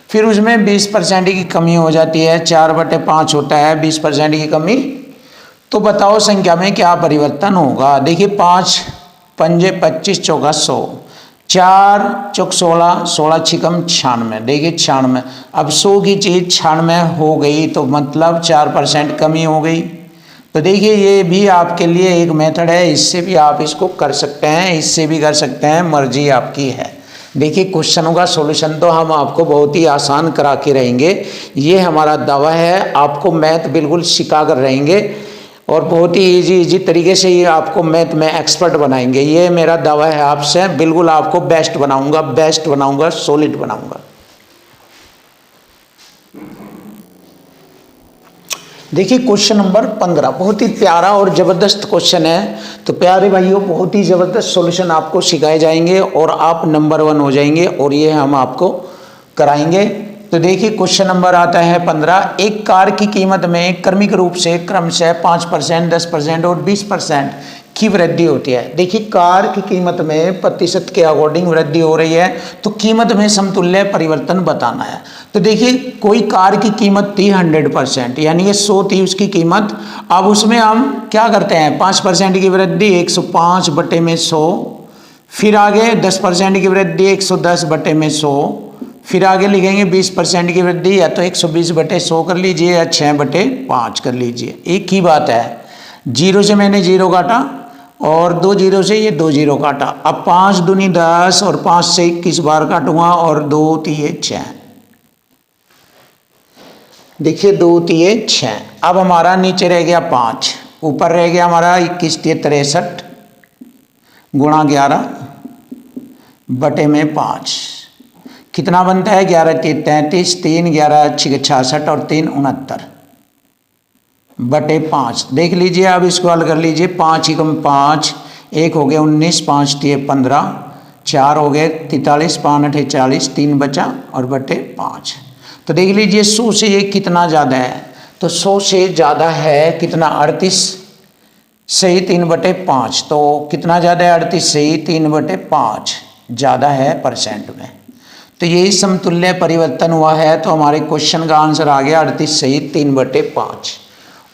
फिर उसमें 20% की कमी हो जाती है, 4/5 होता है 20% की कमी, तो बताओ संख्या में क्या परिवर्तन होगा। देखिए 5 पंजे 25 चौका 100, 4 चौक 16, 16 छिकम 96, देखिए 96। अब 100 की चीज़ 96 हो गई तो मतलब 4% कमी हो गई। तो देखिए ये भी आपके लिए एक मेथड है, इससे भी आप इसको कर सकते हैं, इससे भी कर सकते हैं, मर्जी आपकी है। देखिए क्वेश्चनों का सॉल्यूशन तो हम आपको बहुत ही आसान करा के रहेंगे, ये हमारा दावा है। आपको मैथ बिल्कुल सिखा कर रहेंगे और बहुत ही इजी तरीके से ये आपको मैथ में एक्सपर्ट बनाएंगे, ये मेरा दावा है आपसे। बिल्कुल आपको बेस्ट बनाऊंगा, सॉलिड बनाऊंगा। देखिए क्वेश्चन नंबर 15 बहुत ही प्यारा और ज़बरदस्त क्वेश्चन है। तो प्यारे भाइयों बहुत ही ज़बरदस्त सॉल्यूशन आपको सिखाए जाएंगे और आप नंबर 1 हो जाएंगे, और ये हम आपको कराएंगे। तो देखिए क्वेश्चन नंबर आता है 15, एक कार की कीमत में क्रमिक रूप से क्रमशः 5%, 10% और 20% की वृद्धि होती है। देखिए कार की कीमत में प्रतिशत के अकॉर्डिंग वृद्धि हो रही है, तो कीमत में समतुल्य परिवर्तन बताना है। तो देखिए कोई कार की कीमत थी 100%, यानी कि 100 थी उसकी कीमत। अब उसमें हम क्या करते हैं, 5% की वृद्धि 105/100, फिर आगे 10% की वृद्धि 110/100, फिर आगे लिखेंगे 20% की वृद्धि, या तो 120/100 कर लीजिए या 6/5 कर लीजिए, एक ही बात है। 0 से मैंने 0 काटा और 2 जीरो से ये 2 जीरो काटा। अब 5 दूनी 10 और 5 से 21 बार काटूंगा और 2 तिये 6। देखिए 2 तिये 6। अब हमारा नीचे रह गया 5, ऊपर रह गया हमारा 21 तिये 63 गुणा 11/5 कितना बनता है, 11 तिये 33, 3 11 66 और 3 69/5। देख लीजिए अब इसको हल कर लीजिए, 5 एकम 5, 1 हो गया 19, 5 तिये 15, 4 हो गए 43, 5 8 40, 3 बचा और /5। तो देख लीजिए 100 से ये कितना ज़्यादा है, तो 100 से ज़्यादा है कितना, 38 सही 3/5। तो कितना ज़्यादा है, 38 सही 3/5 ज़्यादा है परसेंट में। तो यही समतुल्य परिवर्तन हुआ है। तो हमारे क्वेश्चन का आंसर आ गया 38 सही 3/5।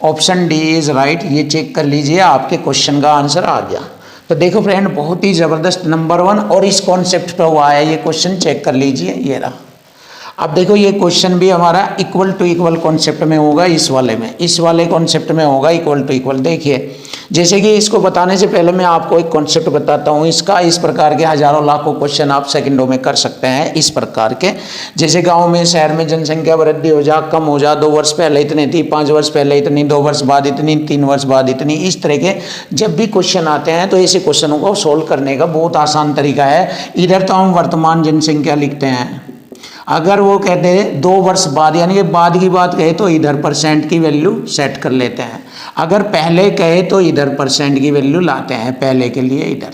Option D is right. ये चेक कर लीजिए, आपके क्वेश्चन का आंसर आ गया। तो देखो फ्रेंड बहुत ही ज़बरदस्त नंबर 1 और इस कॉन्सेप्ट पर हुआ है ये क्वेश्चन, चेक कर लीजिए, ये रहा। अब देखो ये क्वेश्चन भी हमारा इक्वल टू इक्वल कॉन्सेप्ट में होगा, इस वाले कॉन्सेप्ट में होगा इक्वल टू इक्वल। देखिए जैसे कि इसको बताने से पहले मैं आपको एक कॉन्सेप्ट बताता हूँ इसका। इस प्रकार के हजारों लाखों क्वेश्चन आप सेकंडों में कर सकते हैं इस प्रकार के। जैसे गांव में शहर में जनसंख्या वृद्धि हो जा, कम हो जा, 2 वर्ष पहले इतनी थी, 5 वर्ष पहले इतनी, 2 वर्ष बाद इतनी, 3 वर्ष बाद इतनी, इस तरह के जब भी क्वेश्चन आते हैं तो ऐसे क्वेश्चनों को सोल्व करने का बहुत आसान तरीका है। इधर तो हम वर्तमान जनसंख्या लिखते हैं, अगर वो कहते हैं 2 वर्ष बाद यानी कि बाद की बात कहे तो इधर परसेंट की वैल्यू सेट कर लेते हैं, अगर पहले कहे तो इधर परसेंट की वैल्यू लाते हैं पहले के लिए इधर,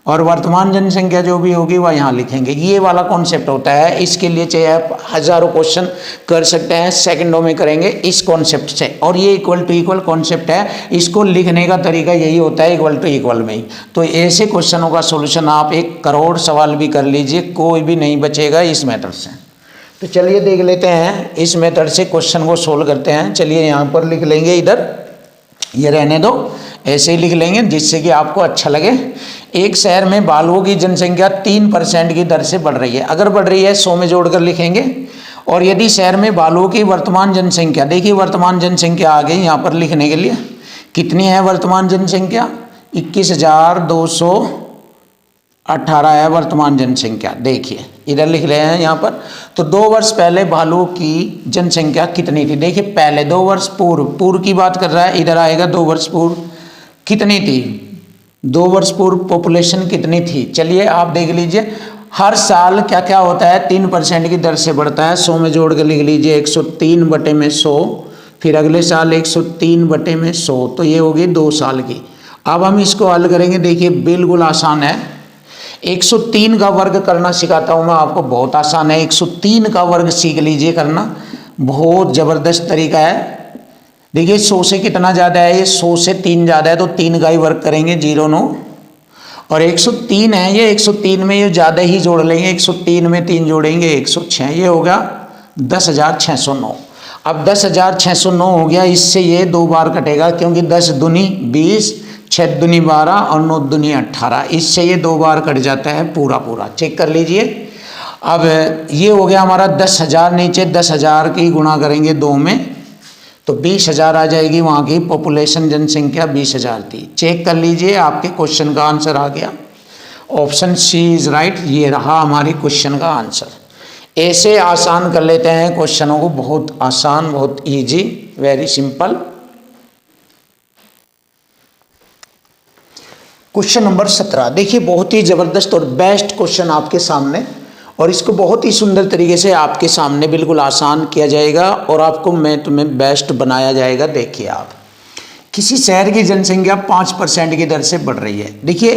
और वर्तमान जनसंख्या जो भी होगी वह यहाँ लिखेंगे। ये वाला कॉन्सेप्ट होता है। इसके लिए चाहे आप हजारों क्वेश्चन कर सकते हैं, सेकंडों में करेंगे इस कॉन्सेप्ट से। और ये इक्वल टू इक्वल कॉन्सेप्ट है, इसको लिखने का तरीका यही होता है इक्वल टू इक्वल में ही। तो ऐसे क्वेश्चनों का सोल्यूशन आप 1 करोड़ सवाल भी कर लीजिए, कोई भी नहीं बचेगा इस मेथड से। तो चलिए देख लेते हैं इस मेथड से क्वेश्चन को सोल्व करते हैं। चलिए यहाँ पर लिख लेंगे, इधर ये रहने दो, ऐसे ही लिख लेंगे जिससे कि आपको अच्छा लगे। एक शहर में बालुओं की जनसंख्या 3% की दर से बढ़ रही है। अगर बढ़ रही है 100 में जोड़कर लिखेंगे। और यदि शहर में बालुओं की वर्तमान जनसंख्या, देखिए वर्तमान जनसंख्या आ गई यहाँ पर लिखने के लिए, कितनी है वर्तमान जनसंख्या, 21,218 है वर्तमान जनसंख्या। देखिए इधर लिख रहे हैं यहाँ पर। तो 2 वर्ष पहले भालुओं की जनसंख्या कितनी थी, देखिए पहले 2 वर्ष पूर्व की बात कर रहा है, इधर आएगा 2 वर्ष पूर्व कितनी थी, 2 वर्ष पूर्व पॉपुलेशन कितनी थी। चलिए आप देख लीजिए, हर साल क्या क्या होता है 3% की दर से बढ़ता है। 100 में जोड़ के लिख लीजिए 103 बटे में 100, फिर अगले साल 103 बटे में 100, तो ये होगी 2 साल की। अब हम इसको हल करेंगे, देखिए बिल्कुल आसान है। 103 का वर्ग करना सिखाता हूँ मैं आपको, बहुत आसान है। 103 का वर्ग सीख लीजिए करना, बहुत ज़बरदस्त तरीका है। देखिए 100 से कितना ज़्यादा है, ये 100 से 3 ज़्यादा है, तो 3 का ही वर्ग करेंगे, 0 9। और 103 है ये, 103 में ये ज़्यादा ही जोड़ लेंगे, 103 में 3 जोड़ेंगे 106, ये होगा 10,609। अब 10,609 हो गया, इससे ये 2 बार कटेगा, क्योंकि 10 दूनी 20, 6 दूनी 12 और 9 दूनी 18, इससे ये 2 बार कट जाता है पूरा पूरा। चेक कर लीजिए। अब ये हो गया हमारा 10,000, नीचे 10,000 की गुणा करेंगे 2 में, तो 20,000 आ जाएगी। वहाँ की पॉपुलेशन जनसंख्या 20,000 थी। चेक कर लीजिए, आपके क्वेश्चन का आंसर आ गया। ऑप्शन सी इज राइट, ये रहा हमारे क्वेश्चन का आंसर। ऐसे आसान कर लेते हैं क्वेश्चनों को, बहुत आसान, बहुत easy, very simple. Question number 17, देखिए बहुत ही जबरदस्त और बेस्ट क्वेश्चन आपके सामने, और इसको बहुत ही सुंदर तरीके से आपके सामने बिल्कुल आसान किया जाएगा और आपको मैं तुम्हें बेस्ट बनाया जाएगा। देखिए आप, किसी शहर की जनसंख्या 5% की दर से बढ़ रही है। देखिए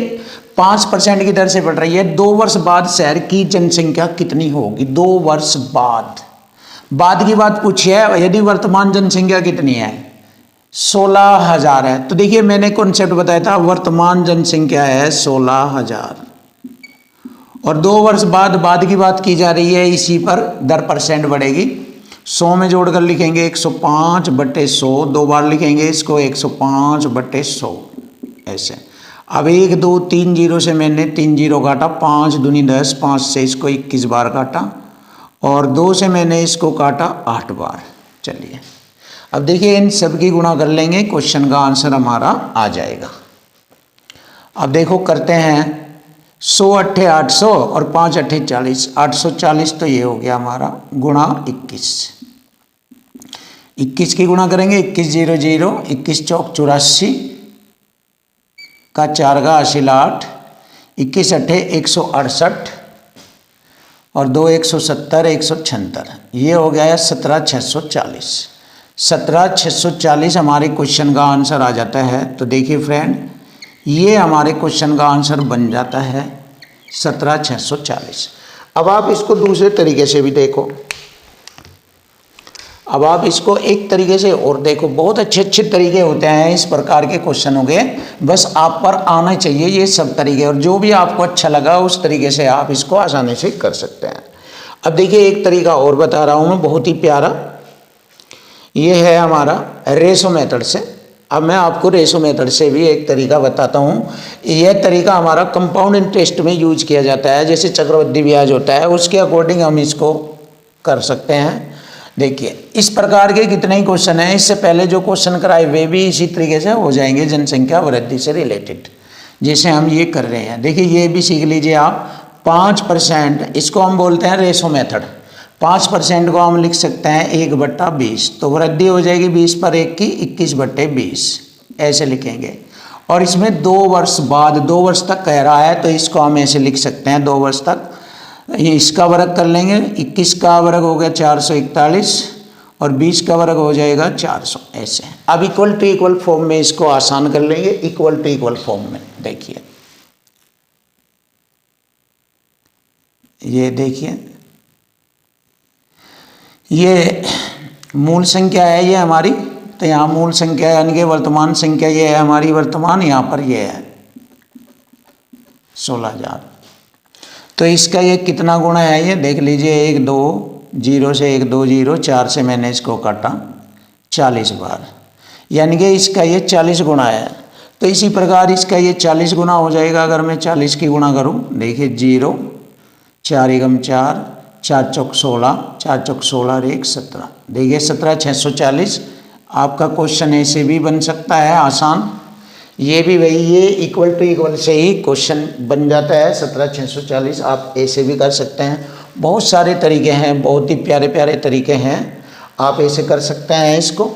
5% की दर से बढ़ रही है, 2 वर्ष बाद शहर की जनसंख्या कितनी होगी? 2 वर्ष बाद की बात पूछी है। यदि वर्तमान जनसंख्या कितनी है, 16,000 है, तो देखिए मैंने कॉन्सेप्ट बताया था, वर्तमान जनसंख्या है 16,000, और 2 वर्ष बाद की बात की जा रही है, इसी पर दर परसेंट बढ़ेगी। 100 में जोड़कर लिखेंगे 105 बटे 100, 2 बार लिखेंगे इसको 105 बटे 100, ऐसे। अब 1 2 3 जीरो से मैंने 3 जीरो काटा, 5 दूनी 10, 5 से इसको 21 बार काटा, और 2 से मैंने इसको काटा 8 बार। चलिए अब देखिए इन सब की गुणा कर लेंगे, क्वेश्चन का आंसर हमारा आ जाएगा। अब देखो करते हैं, 100 अट्ठे 800 और 5 अट्ठे 40, 840, तो ये हो गया हमारा गुणा 21। 21 की गुणा करेंगे, 21 0 0, 21 चौक 84 का 4 का 80 8, 21 अट्ठे 168 और 2 170 176, ये हो गया 17,640। 17,640 हमारे क्वेश्चन का आंसर आ जाता है। तो देखिए फ्रेंड, ये हमारे क्वेश्चन का आंसर बन जाता है 17,640। अब आप इसको दूसरे तरीके से भी देखो, अब आप इसको एक तरीके से और देखो, बहुत अच्छे अच्छे तरीके होते हैं इस प्रकार के क्वेश्चनों के, बस आप पर आना चाहिए ये सब तरीके, और जो भी आपको अच्छा लगा उस तरीके से आप इसको आसानी से कर सकते हैं। अब देखिए एक तरीका और बता रहा हूँ मैं, बहुत ही प्यारा, ये है हमारा रेशो मेथड से। अब मैं आपको रेशो मेथड से भी एक तरीका बताता हूँ। यह तरीका हमारा कंपाउंड इंटरेस्ट में यूज किया जाता है, जैसे चक्रवृद्धि ब्याज होता है उसके अकॉर्डिंग हम इसको कर सकते हैं। देखिए इस प्रकार के कितने ही क्वेश्चन हैं, इससे पहले जो क्वेश्चन कराए वे भी इसी तरीके से हो जाएंगे, जनसंख्या वृद्धि से रिलेटेड, जैसे हम ये कर रहे हैं। देखिए ये भी सीख लीजिए आप। 5%, इसको हम बोलते हैं रेशो मेथड। 5% को हम लिख सकते हैं 1/20, तो वृद्धि हो जाएगी 20 पर 1 की 21/20, ऐसे लिखेंगे। और इसमें 2 वर्ष बाद, 2 वर्ष तक कह रहा है, तो इसको हम ऐसे लिख सकते हैं 2 वर्ष तक। इसका वर्ग कर लेंगे, 21 का वर्ग हो गया 441 और 20 का वर्ग हो जाएगा 400, ऐसे। अब इक्वल टू इक्वल फॉर्म में इसको आसान कर लेंगे, इक्वल टू इक्वल फॉर्म में। देखिए ये देखिए, ये मूल संख्या है ये हमारी, तो यहाँ मूल संख्या यानी कि वर्तमान संख्या ये है हमारी वर्तमान, यहाँ पर ये है 16,000। तो इसका ये कितना गुणा है ये देख लीजिए, 1 2 0 से 1 2 0, 4 से मैंने इसको काटा 40 बार, यानी कि इसका ये 40 गुणा है। तो इसी प्रकार इसका ये 40 गुना हो जाएगा। अगर मैं 40 की गुणा करूँ, देखिए 0 4 एकम 4, 4 चौक 16, 4 चौक 16 और 1 17। देखिए 17,640 आपका क्वेश्चन ऐसे भी बन सकता है आसान, ये भी वही, ये इक्वल टू इक्वल से ही क्वेश्चन बन जाता है 17,640। आप ऐसे भी कर सकते हैं, बहुत सारे तरीके हैं, बहुत ही प्यारे प्यारे तरीके हैं, आप ऐसे कर सकते हैं इसको।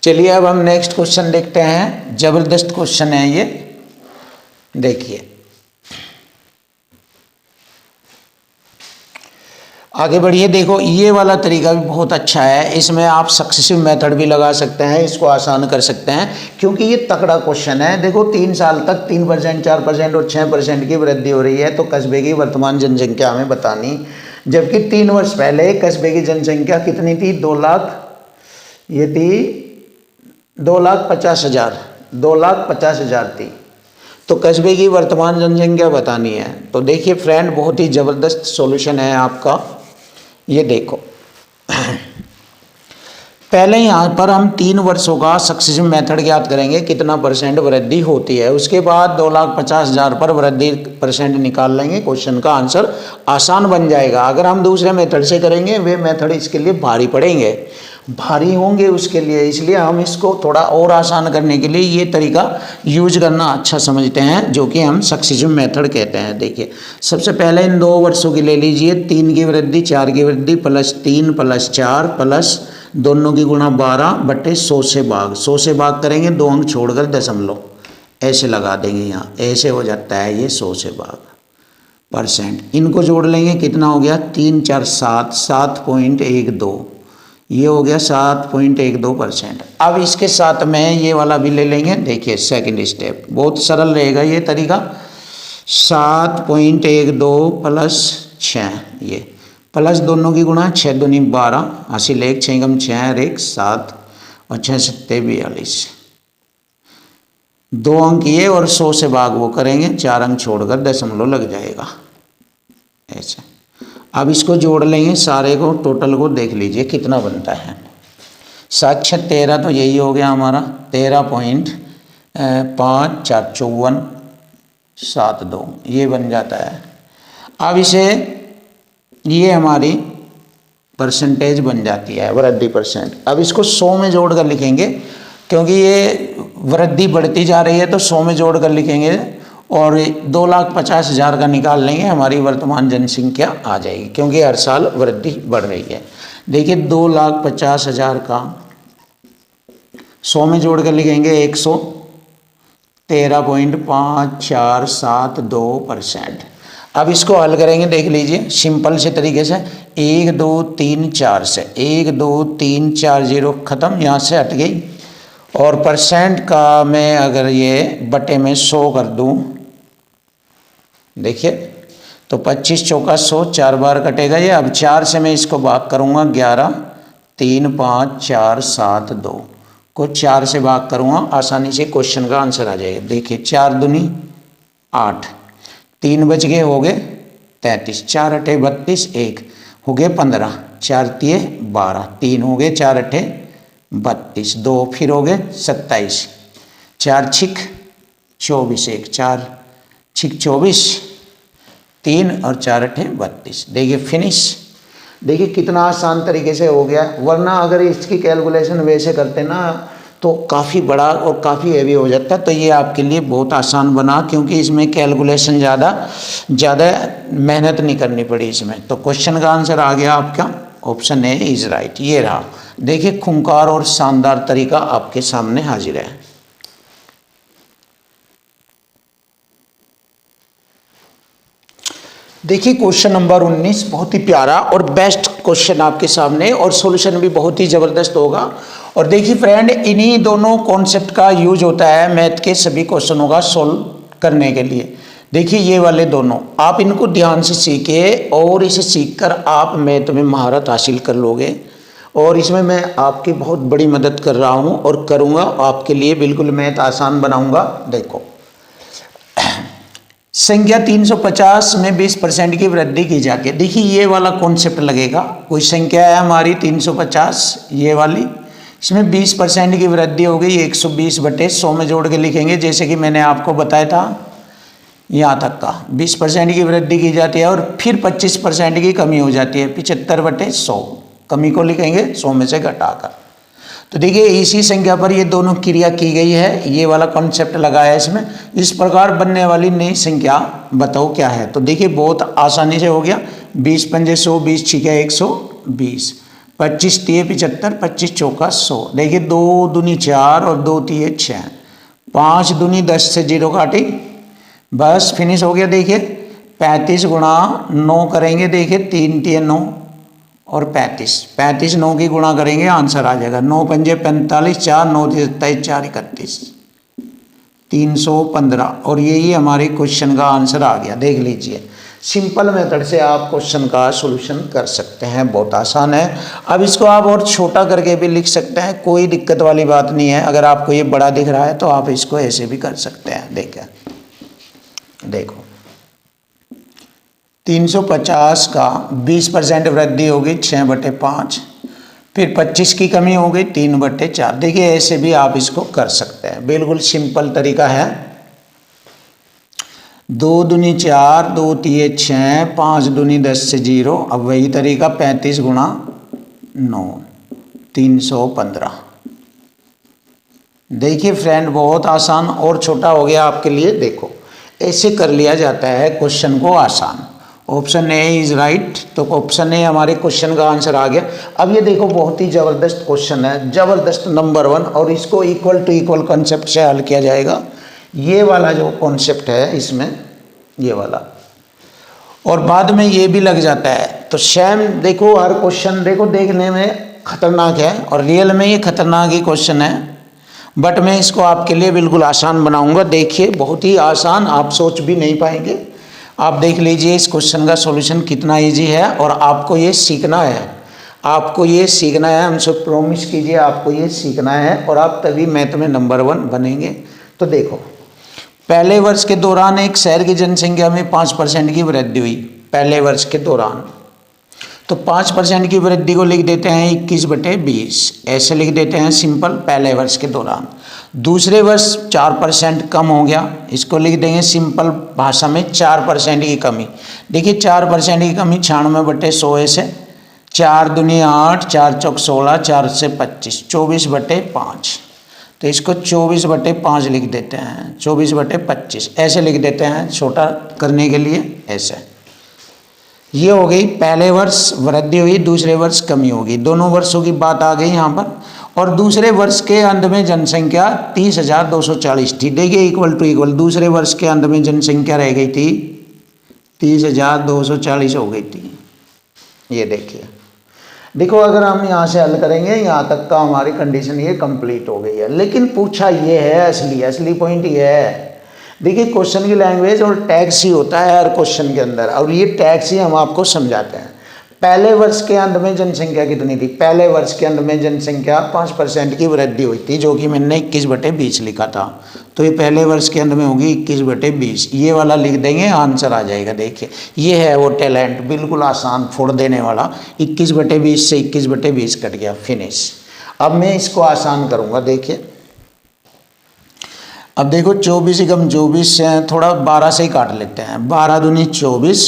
चलिए अब हम नेक्स्ट क्वेश्चन देखते हैं, जबरदस्त क्वेश्चन है ये। देखिए आगे बढ़िए। देखो ये वाला तरीका भी बहुत अच्छा है, इसमें आप सक्सेसिव मेथड भी लगा सकते हैं, इसको आसान कर सकते हैं क्योंकि ये तगड़ा क्वेश्चन है। देखो 3 साल तक 3%, 4% और 6% की वृद्धि हो रही है, तो कस्बे की वर्तमान जनसंख्या हमें बतानी, जबकि 3 वर्ष पहले कस्बे की जनसंख्या कितनी थी? 2 लाख, ये थी 2,50,000, 2,50,000 थी। तो कस्बे की वर्तमान जनसंख्या बतानी है। तो देखिए फ्रेंड, बहुत ही ज़बरदस्त सॉल्यूशन है आपका। ये देखो पहले यहाँ पर हम 3 वर्षों का सक्सेसिव मेथड ज्ञात करेंगे, कितना परसेंट वृद्धि होती है। उसके बाद 2,50,000 पर वृद्धि परसेंट निकाल लेंगे, क्वेश्चन का आंसर आसान बन जाएगा। अगर हम दूसरे मेथड से करेंगे, वे मेथड इसके लिए भारी पड़ेंगे, भारी होंगे उसके लिए, इसलिए हम इसको थोड़ा और आसान करने के लिए ये तरीका यूज करना अच्छा समझते हैं, जो कि हम सक्सेसिव मेथड कहते हैं। देखिए सबसे पहले इन 2 वर्षों की ले लीजिए, 3 की वृद्धि, 4 की वृद्धि, प्लस 3 प्लस 4 प्लस दोनों की गुणा 12/100 से भाग, 100 से भाग करेंगे, 2 अंक छोड़कर दशमलव ऐसे लगा देंगे, यहाँ ऐसे हो जाता है ये 100 से भाग परसेंट। इनको जोड़ लेंगे, कितना हो गया? 3 4 7, 7.12, ये हो गया 7.12%। अब इसके साथ में ये वाला भी ले लेंगे। देखिए सेकंड स्टेप बहुत सरल रहेगा ये तरीका, 7.12 प्लस 6, ये प्लस दोनों की गुणा, 6 दूनी 12, हासिल 1, 6 कम 6 और 1 7 और 6 सत्ते 42, 2 अंक ये और 100 से भाग वो करेंगे, 4 अंक छोड़कर दशमलव लग जाएगा ऐसे। अब इसको जोड़ लेंगे सारे को, टोटल को देख लीजिए कितना बनता है। 7 6 13, तो यही हो गया हमारा 13.5472, ये बन जाता है। अब इसे, ये हमारी परसेंटेज बन जाती है, वृद्धि परसेंट। अब इसको 100 में जोड़ कर लिखेंगे, क्योंकि ये वृद्धि बढ़ती जा रही है तो 100 में जोड़ कर लिखेंगे और 2,50,000 का निकाल लेंगे, हमारी वर्तमान जनसंख्या आ जाएगी, क्योंकि हर साल वृद्धि बढ़ रही है। देखिए 2,50,000 का 100 में जोड़ कर लिखेंगे 113.5472%। अब इसको हल करेंगे, देख लीजिए सिंपल से तरीके से, 1 2 3 4 से 1 2 3 4 0 खत्म, यहाँ से हट गई। और परसेंट का मैं अगर ये बटे में 100 कर दूं, देखिए तो 25 चौका 100, 4 बार कटेगा ये। अब 4 से मैं इसको भाग करूंगा, 11 3 5 4 7 2 को 4 से भाग करूंगा, आसानी से क्वेश्चन का आंसर आ जाएगा। देखिए 4 दूनी 8, 3 बच गए, हो गए 33, 4 अठे 32, 1 हो गए 15, 4 तिये 12, 3 हो गए, 4 अठे 32, 2 फिर हो गए 27, 4 छिक 24, 1 4 छिक 24, 3 और 4 अठे 32। देखिए फिनिश। देखिए कितना आसान तरीके से हो गया, वरना अगर इसकी कैलकुलेशन वैसे करते ना तो काफ़ी बड़ा और काफ़ी हैवी हो जाता है। तो ये आपके लिए बहुत आसान बना, क्योंकि इसमें कैलकुलेशन ज़्यादा मेहनत नहीं करनी पड़ी इसमें। तो क्वेश्चन का आंसर आ गया आपका, ऑप्शन ए इज राइट। ये रहा, देखिए खूंखार और शानदार तरीका आपके सामने हाजिर है। देखिए क्वेश्चन नंबर 19 बहुत ही प्यारा और बेस्ट क्वेश्चन आपके सामने, और सॉल्यूशन भी बहुत ही ज़बरदस्त होगा। और देखिए फ्रेंड, इन्हीं दोनों कॉन्सेप्ट का यूज होता है मैथ के सभी क्वेश्चनों का सोल्व करने के लिए। देखिए ये वाले दोनों, आप इनको ध्यान से सीखिए और इसे सीखकर आप मैथ में महारत हासिल कर लोगे। और इसमें मैं आपकी बहुत बड़ी मदद कर रहा हूँ और करूँगा, आपके लिए बिल्कुल मैथ आसान बनाऊँगा। देखो संख्या 350 में 20% की वृद्धि की जाके, देखिए ये वाला कॉन्सेप्ट लगेगा। कोई संख्या है हमारी 350, ये वाली, इसमें 20% की वृद्धि हो गई, 120/100 में जोड़ के लिखेंगे, जैसे कि मैंने आपको बताया था यहाँ तक का 20% की वृद्धि की जाती है और फिर 25% की कमी हो जाती है, 75/100 कमी को लिखेंगे 100 में से घटाकर। तो देखिए इसी संख्या पर ये दोनों क्रिया की गई है, ये वाला कॉन्सेप्ट लगाया है इसमें। इस प्रकार बनने वाली नई संख्या बताओ क्या है। तो देखिए बहुत आसानी से हो गया, 20 पंजे 100, 20 छिके 120, 25 तिये 75, 25 चौका 100। देखिए 2 दूनी 4 और 2 तिये 6, 5 दूनी 10 से 0 काटी, बस फिनिश हो गया। देखिए 35 गुणा 9 करेंगे, देखिए 3 तिये 9, और 35, 35 9 की गुणा करेंगे आंसर आ जाएगा 9 पंजे 45, 4 9 27, 4 31, 315। और यही हमारे क्वेश्चन का आंसर आ गया। देख लीजिए, सिंपल मेथड से आप क्वेश्चन का सॉल्यूशन कर सकते हैं, बहुत आसान है। अब इसको आप और छोटा करके भी लिख सकते हैं, कोई दिक्कत वाली बात नहीं है। अगर आपको ये बड़ा दिख रहा है तो आप इसको ऐसे भी कर सकते हैं। देखो 350 का 20% वृद्धि होगी 6/5, फिर 25 की कमी हो गई 3/4। देखिए ऐसे भी आप इसको कर सकते हैं, बिल्कुल सिंपल तरीका है। 2 दूनी 4, 2 तिये 6, 5 दूनी 10 से 0। अब वही तरीका 35 गुणा 9, 315। देखिए फ्रेंड, बहुत आसान और छोटा हो गया आपके लिए। देखो ऐसे कर लिया जाता है क्वेश्चन को आसान। ऑप्शन ए इज राइट, तो ऑप्शन ए हमारे क्वेश्चन का आंसर आ गया। अब ये देखो, बहुत ही ज़बरदस्त क्वेश्चन है, ज़बरदस्त नंबर 1, और इसको इक्वल टू इक्वल कॉन्सेप्ट से हल किया जाएगा। ये वाला जो कॉन्सेप्ट है इसमें, ये वाला, और बाद में ये भी लग जाता है। तो सेम देखो, हर क्वेश्चन देखो देखने में खतरनाक है और रियल में ये खतरनाक ही क्वेश्चन है, बट मैं इसको आपके लिए बिल्कुल आसान बनाऊंगा। देखिए बहुत ही आसान, आप सोच भी नहीं पाएंगे। आप देख लीजिए इस क्वेश्चन का सॉल्यूशन कितना इजी है, और आपको ये सीखना है, आपको ये सीखना है। हमसे प्रॉमिस कीजिए आपको ये सीखना है, और आप तभी मैथ में नंबर 1 बनेंगे। तो देखो, पहले वर्ष के दौरान एक शहर की जनसंख्या में 5% की वृद्धि हुई पहले वर्ष के दौरान। तो 5% की वृद्धि को लिख देते हैं 21/20, ऐसे लिख देते हैं सिंपल, पहले वर्ष के दौरान। दूसरे वर्ष 4% कम हो गया, इसको लिख देंगे सिंपल भाषा में 4% की कमी। देखिए 4% की कमी 96/100 से 4 दूनी 8, 4 चौक 16, 4 से 25, 24/5। तो इसको 24/5 लिख देते हैं, 24/25 ऐसे लिख देते हैं छोटा करने के लिए। ऐसे ये हो गई पहले वर्ष वृद्धि हुई, दूसरे वर्ष कमी होगी, दोनों वर्षों की बात आ गई यहाँ पर। और दूसरे वर्ष के अंत में जनसंख्या 30,240 थी। देखिए इक्वल टू इक्वल, दूसरे वर्ष के अंत में जनसंख्या रह गई थी 30,240 हो गई थी। ये देखिए, देखो अगर हम यहाँ से हल करेंगे, यहाँ तक का हमारी कंडीशन ये कंप्लीट हो गई है। लेकिन पूछा ये है, असली पॉइंट ये है। देखिए क्वेश्चन की लैंग्वेज और टैक्स ही होता है हर क्वेश्चन के अंदर, और ये टैक्स ही हम आपको समझाते हैं। पहले वर्ष के अंत में जनसंख्या कितनी थी? पहले वर्ष के अंत में जनसंख्या 5% की वृद्धि हुई थी, जो कि मैंने 21/20 लिखा था। तो ये पहले वर्ष के अंत में होगी 21/20, ये वाला लिख देंगे, आंसर आ जाएगा। देखिए ये है वो टैलेंट, बिल्कुल आसान फोड़ देने वाला। 21/20 से 21/20 कट गया, फिनिश। अब मैं इसको आसान करूँगा। देखिए अब देखो 24 एकम 24 से थोड़ा 12 से ही काट लेते हैं। 12 दूनी 24,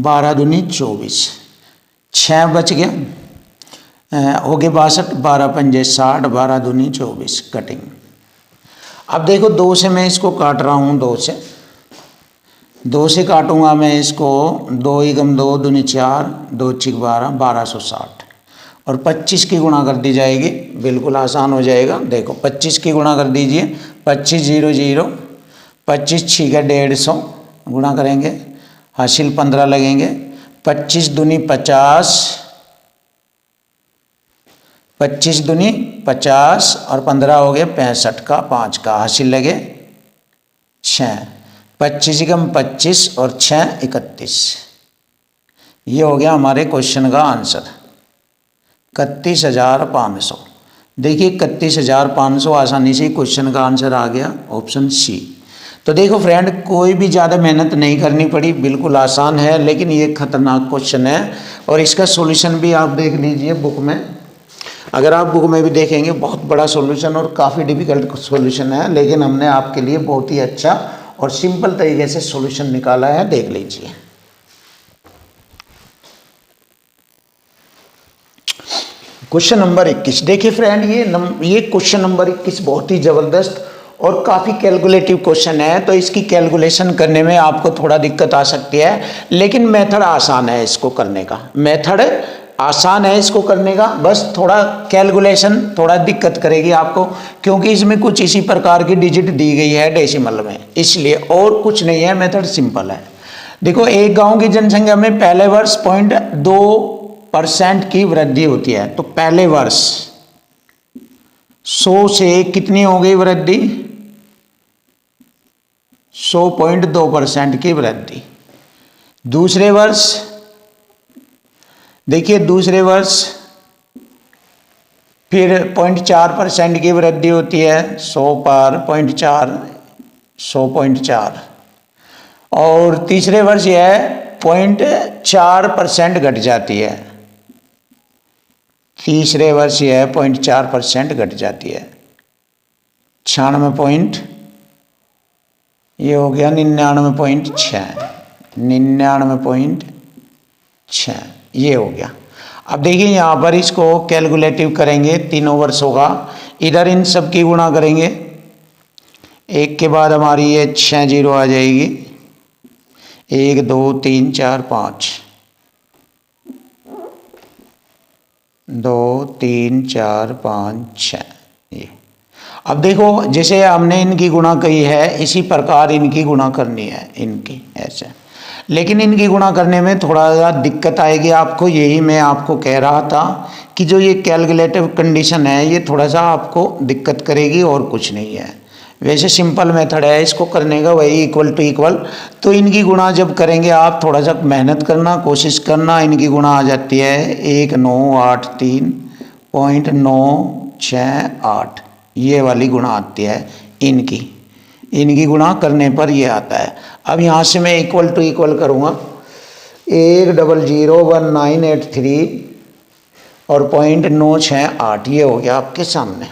12 दूनी 24, 6 बच गया, हो गए 62, 12 पंजे 60, 12 दूनी 24, कटिंग। अब देखो 2 से मैं इसको काट रहा हूँ, 2 से काटूंगा मैं इसको। 2 एकम 2 दूनी 4, 2 छिक 12, 1260, और 25 की गुणा कर दी जाएगी, बिल्कुल आसान हो जाएगा। देखो 25 की गुणा कर दीजिए, 25 0 0, 25 छिक 150, गुणा करेंगे, हासिल 15 लगेंगे। 25 दूनी 50, 25 दूनी 50, और 15 हो गए 65 का, 5 का हासिल लगे 6, 25 एकम 25 और 6 31। ये हो गया हमारे क्वेश्चन का आंसर 31,500। देखिए 31,500 आसानी से क्वेश्चन का आंसर आ गया, ऑप्शन सी। तो देखो फ्रेंड, कोई भी ज़्यादा मेहनत नहीं करनी पड़ी, बिल्कुल आसान है। लेकिन ये खतरनाक क्वेश्चन है, और इसका सॉल्यूशन भी आप देख लीजिए बुक में। अगर आप बुक में भी देखेंगे, बहुत बड़ा सॉल्यूशन और काफ़ी डिफिकल्ट सॉल्यूशन है, लेकिन हमने आपके लिए बहुत ही अच्छा और सिंपल तरीके से सॉल्यूशन निकाला है, देख लीजिए। Question number 21। देखिए फ्रेंड, ये क्वेश्चन नंबर 21 बहुत ही ज़बरदस्त और काफ़ी कैलकुलेटिव क्वेश्चन है। तो इसकी कैलकुलेशन करने में आपको थोड़ा दिक्कत आ सकती है, लेकिन मेथड आसान है इसको करने का। मेथड आसान है इसको करने का, बस थोड़ा कैलकुलेशन थोड़ा दिक्कत करेगी आपको, क्योंकि इसमें कुछ इसी प्रकार की डिजिट दी गई है डेसिमल में, इसलिए, और कुछ नहीं है। मेथड सिंपल है। देखो एक गाँव की जनसंख्या में पहले वर्ष 0.2 परसेंट की वृद्धि होती है। तो पहले वर्ष 100 से कितनी हो गई वृद्धि? 100.2% की वृद्धि। दूसरे वर्ष देखिए, दूसरे वर्ष फिर 0.4% की वृद्धि होती है, 100 पर 0.4, 100.4। और तीसरे वर्ष यह 0.4% घट जाती है। तीसरे वर्ष यह 0.4% घट जाती है। 96 पॉइंट, ये हो गया 99.6, 99.6 ये हो गया। अब देखिए यहाँ पर इसको कैलकुलेटिव करेंगे तीनों वर्षों का, इधर इन सब की गुणा करेंगे, एक के बाद हमारी ये 6 जीरो आ जाएगी, 1 2 3 4 5, 2 3 4 5 6 ये। अब देखो जैसे हमने इनकी गुणा की है, इसी प्रकार इनकी गुणा करनी है, इनकी ऐसे। लेकिन इनकी गुणा करने में थोड़ा सा दिक्कत आएगी आपको, यही मैं आपको कह रहा था कि जो ये कैलकुलेटिव कंडीशन है ये थोड़ा सा आपको दिक्कत करेगी और कुछ नहीं है। वैसे सिंपल मेथड है इसको करने का, वही इक्वल टू इक्वल। तो इनकी गुणा जब करेंगे आप थोड़ा सा मेहनत करना, कोशिश करना। इनकी गुणा आ जाती है 1983.968, ये वाली गुणा आती है इनकी। इनकी गुणा करने पर ये आता है। अब यहाँ से मैं इक्वल टू इक्वल करूँगा, 1001983 और 0.968 ये हो गया आपके सामने।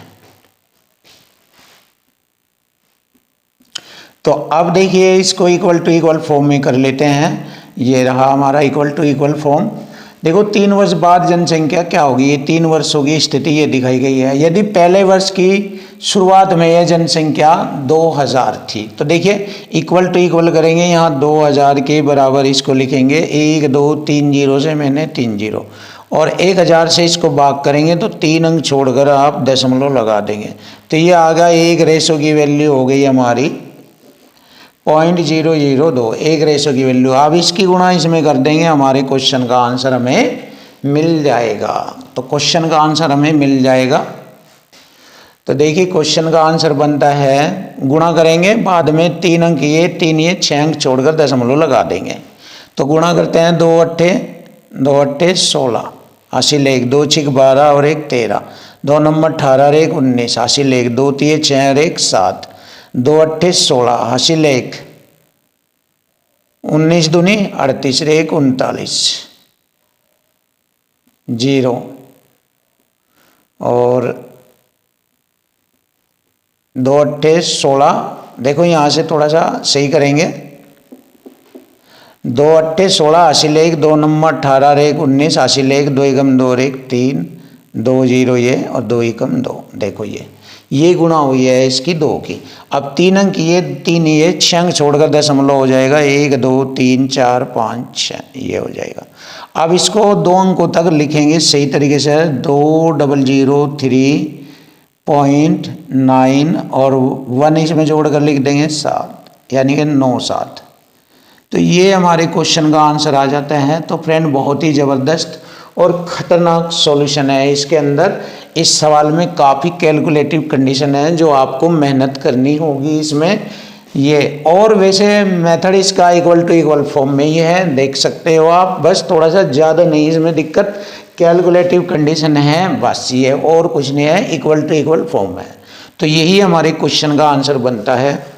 तो अब देखिए इसको इक्वल टू इक्वल फॉर्म में कर लेते हैं। ये रहा हमारा इक्वल टू इक्वल फॉर्म। देखो 3 वर्ष बाद जनसंख्या क्या होगी, ये 3 वर्षों की स्थिति ये दिखाई गई है। यदि पहले वर्ष की शुरुआत में यह जनसंख्या 2000 थी, तो देखिए इक्वल टू इक्वल करेंगे, यहाँ 2000 के बराबर इसको लिखेंगे, 1 2 3 जीरो से मैंने 3 जीरो, और 1000 से इसको भाग करेंगे तो 3 अंक छोड़कर आप दशमलव लगा देंगे। तो ये आ गया 1 की वैल्यू हो गई हमारी 0.002, 1 की वैल्यू। अब इसकी गुणा इसमें कर देंगे, हमारे क्वेश्चन का आंसर हमें मिल जाएगा। तो क्वेश्चन का आंसर हमें मिल जाएगा। तो देखिए क्वेश्चन का आंसर बनता है, गुणा करेंगे बाद में 3 अंक ये 3 ये 6 अंक छोड़कर दशमलव लगा देंगे। तो गुणा करते हैं, 2 अट्ठे 16, 80 लेख 2 छिक 12 और 1 13, 2 नंबर 18 और 1 19, 80 लेख 2 तिये 6 और 1 7, 2 अट्ठे 16, 80 लेख 19 दूनी 38, 1 39 जीरो, और 2 अट्ठे 16। देखो यहाँ से थोड़ा सा सही करेंगे, 2 अट्ठे 16, 80 लेख 2 नंबर 18 और 1 19, 80 लेख 2 एकम 2 और 1 3, 2 जीरो ये और 2 एकम 2। देखो ये गुणा हुई है इसकी 2 की। अब 3 अंक ये 3 ये 6 अंक छोड़कर दशमलव हो जाएगा, 1 2 3 4 5 6 ये हो जाएगा। अब इसको 2 अंकों तक लिखेंगे सही तरीके से, 2003.9 और 1 इसमें जोड़कर लिख देंगे 7, यानी कि 9 7। तो ये हमारे क्वेश्चन का आंसर आ जाता है। तो फ्रेंड बहुत ही ज़बरदस्त और ख़तरनाक सॉल्यूशन है इसके अंदर। इस सवाल में काफ़ी कैलकुलेटिव कंडीशन है जो आपको मेहनत करनी होगी इसमें ये। और वैसे मेथड इसका इक्वल टू इक्वल फॉर्म में ही है, देख सकते हो आप। बस थोड़ा सा ज़्यादा नहीं इसमें दिक्कत, कैलकुलेटिव कंडीशन है बस ये, और कुछ नहीं है, इक्वल टू इक्वल फॉर्म है। तो यही हमारे क्वेश्चन का आंसर बनता है।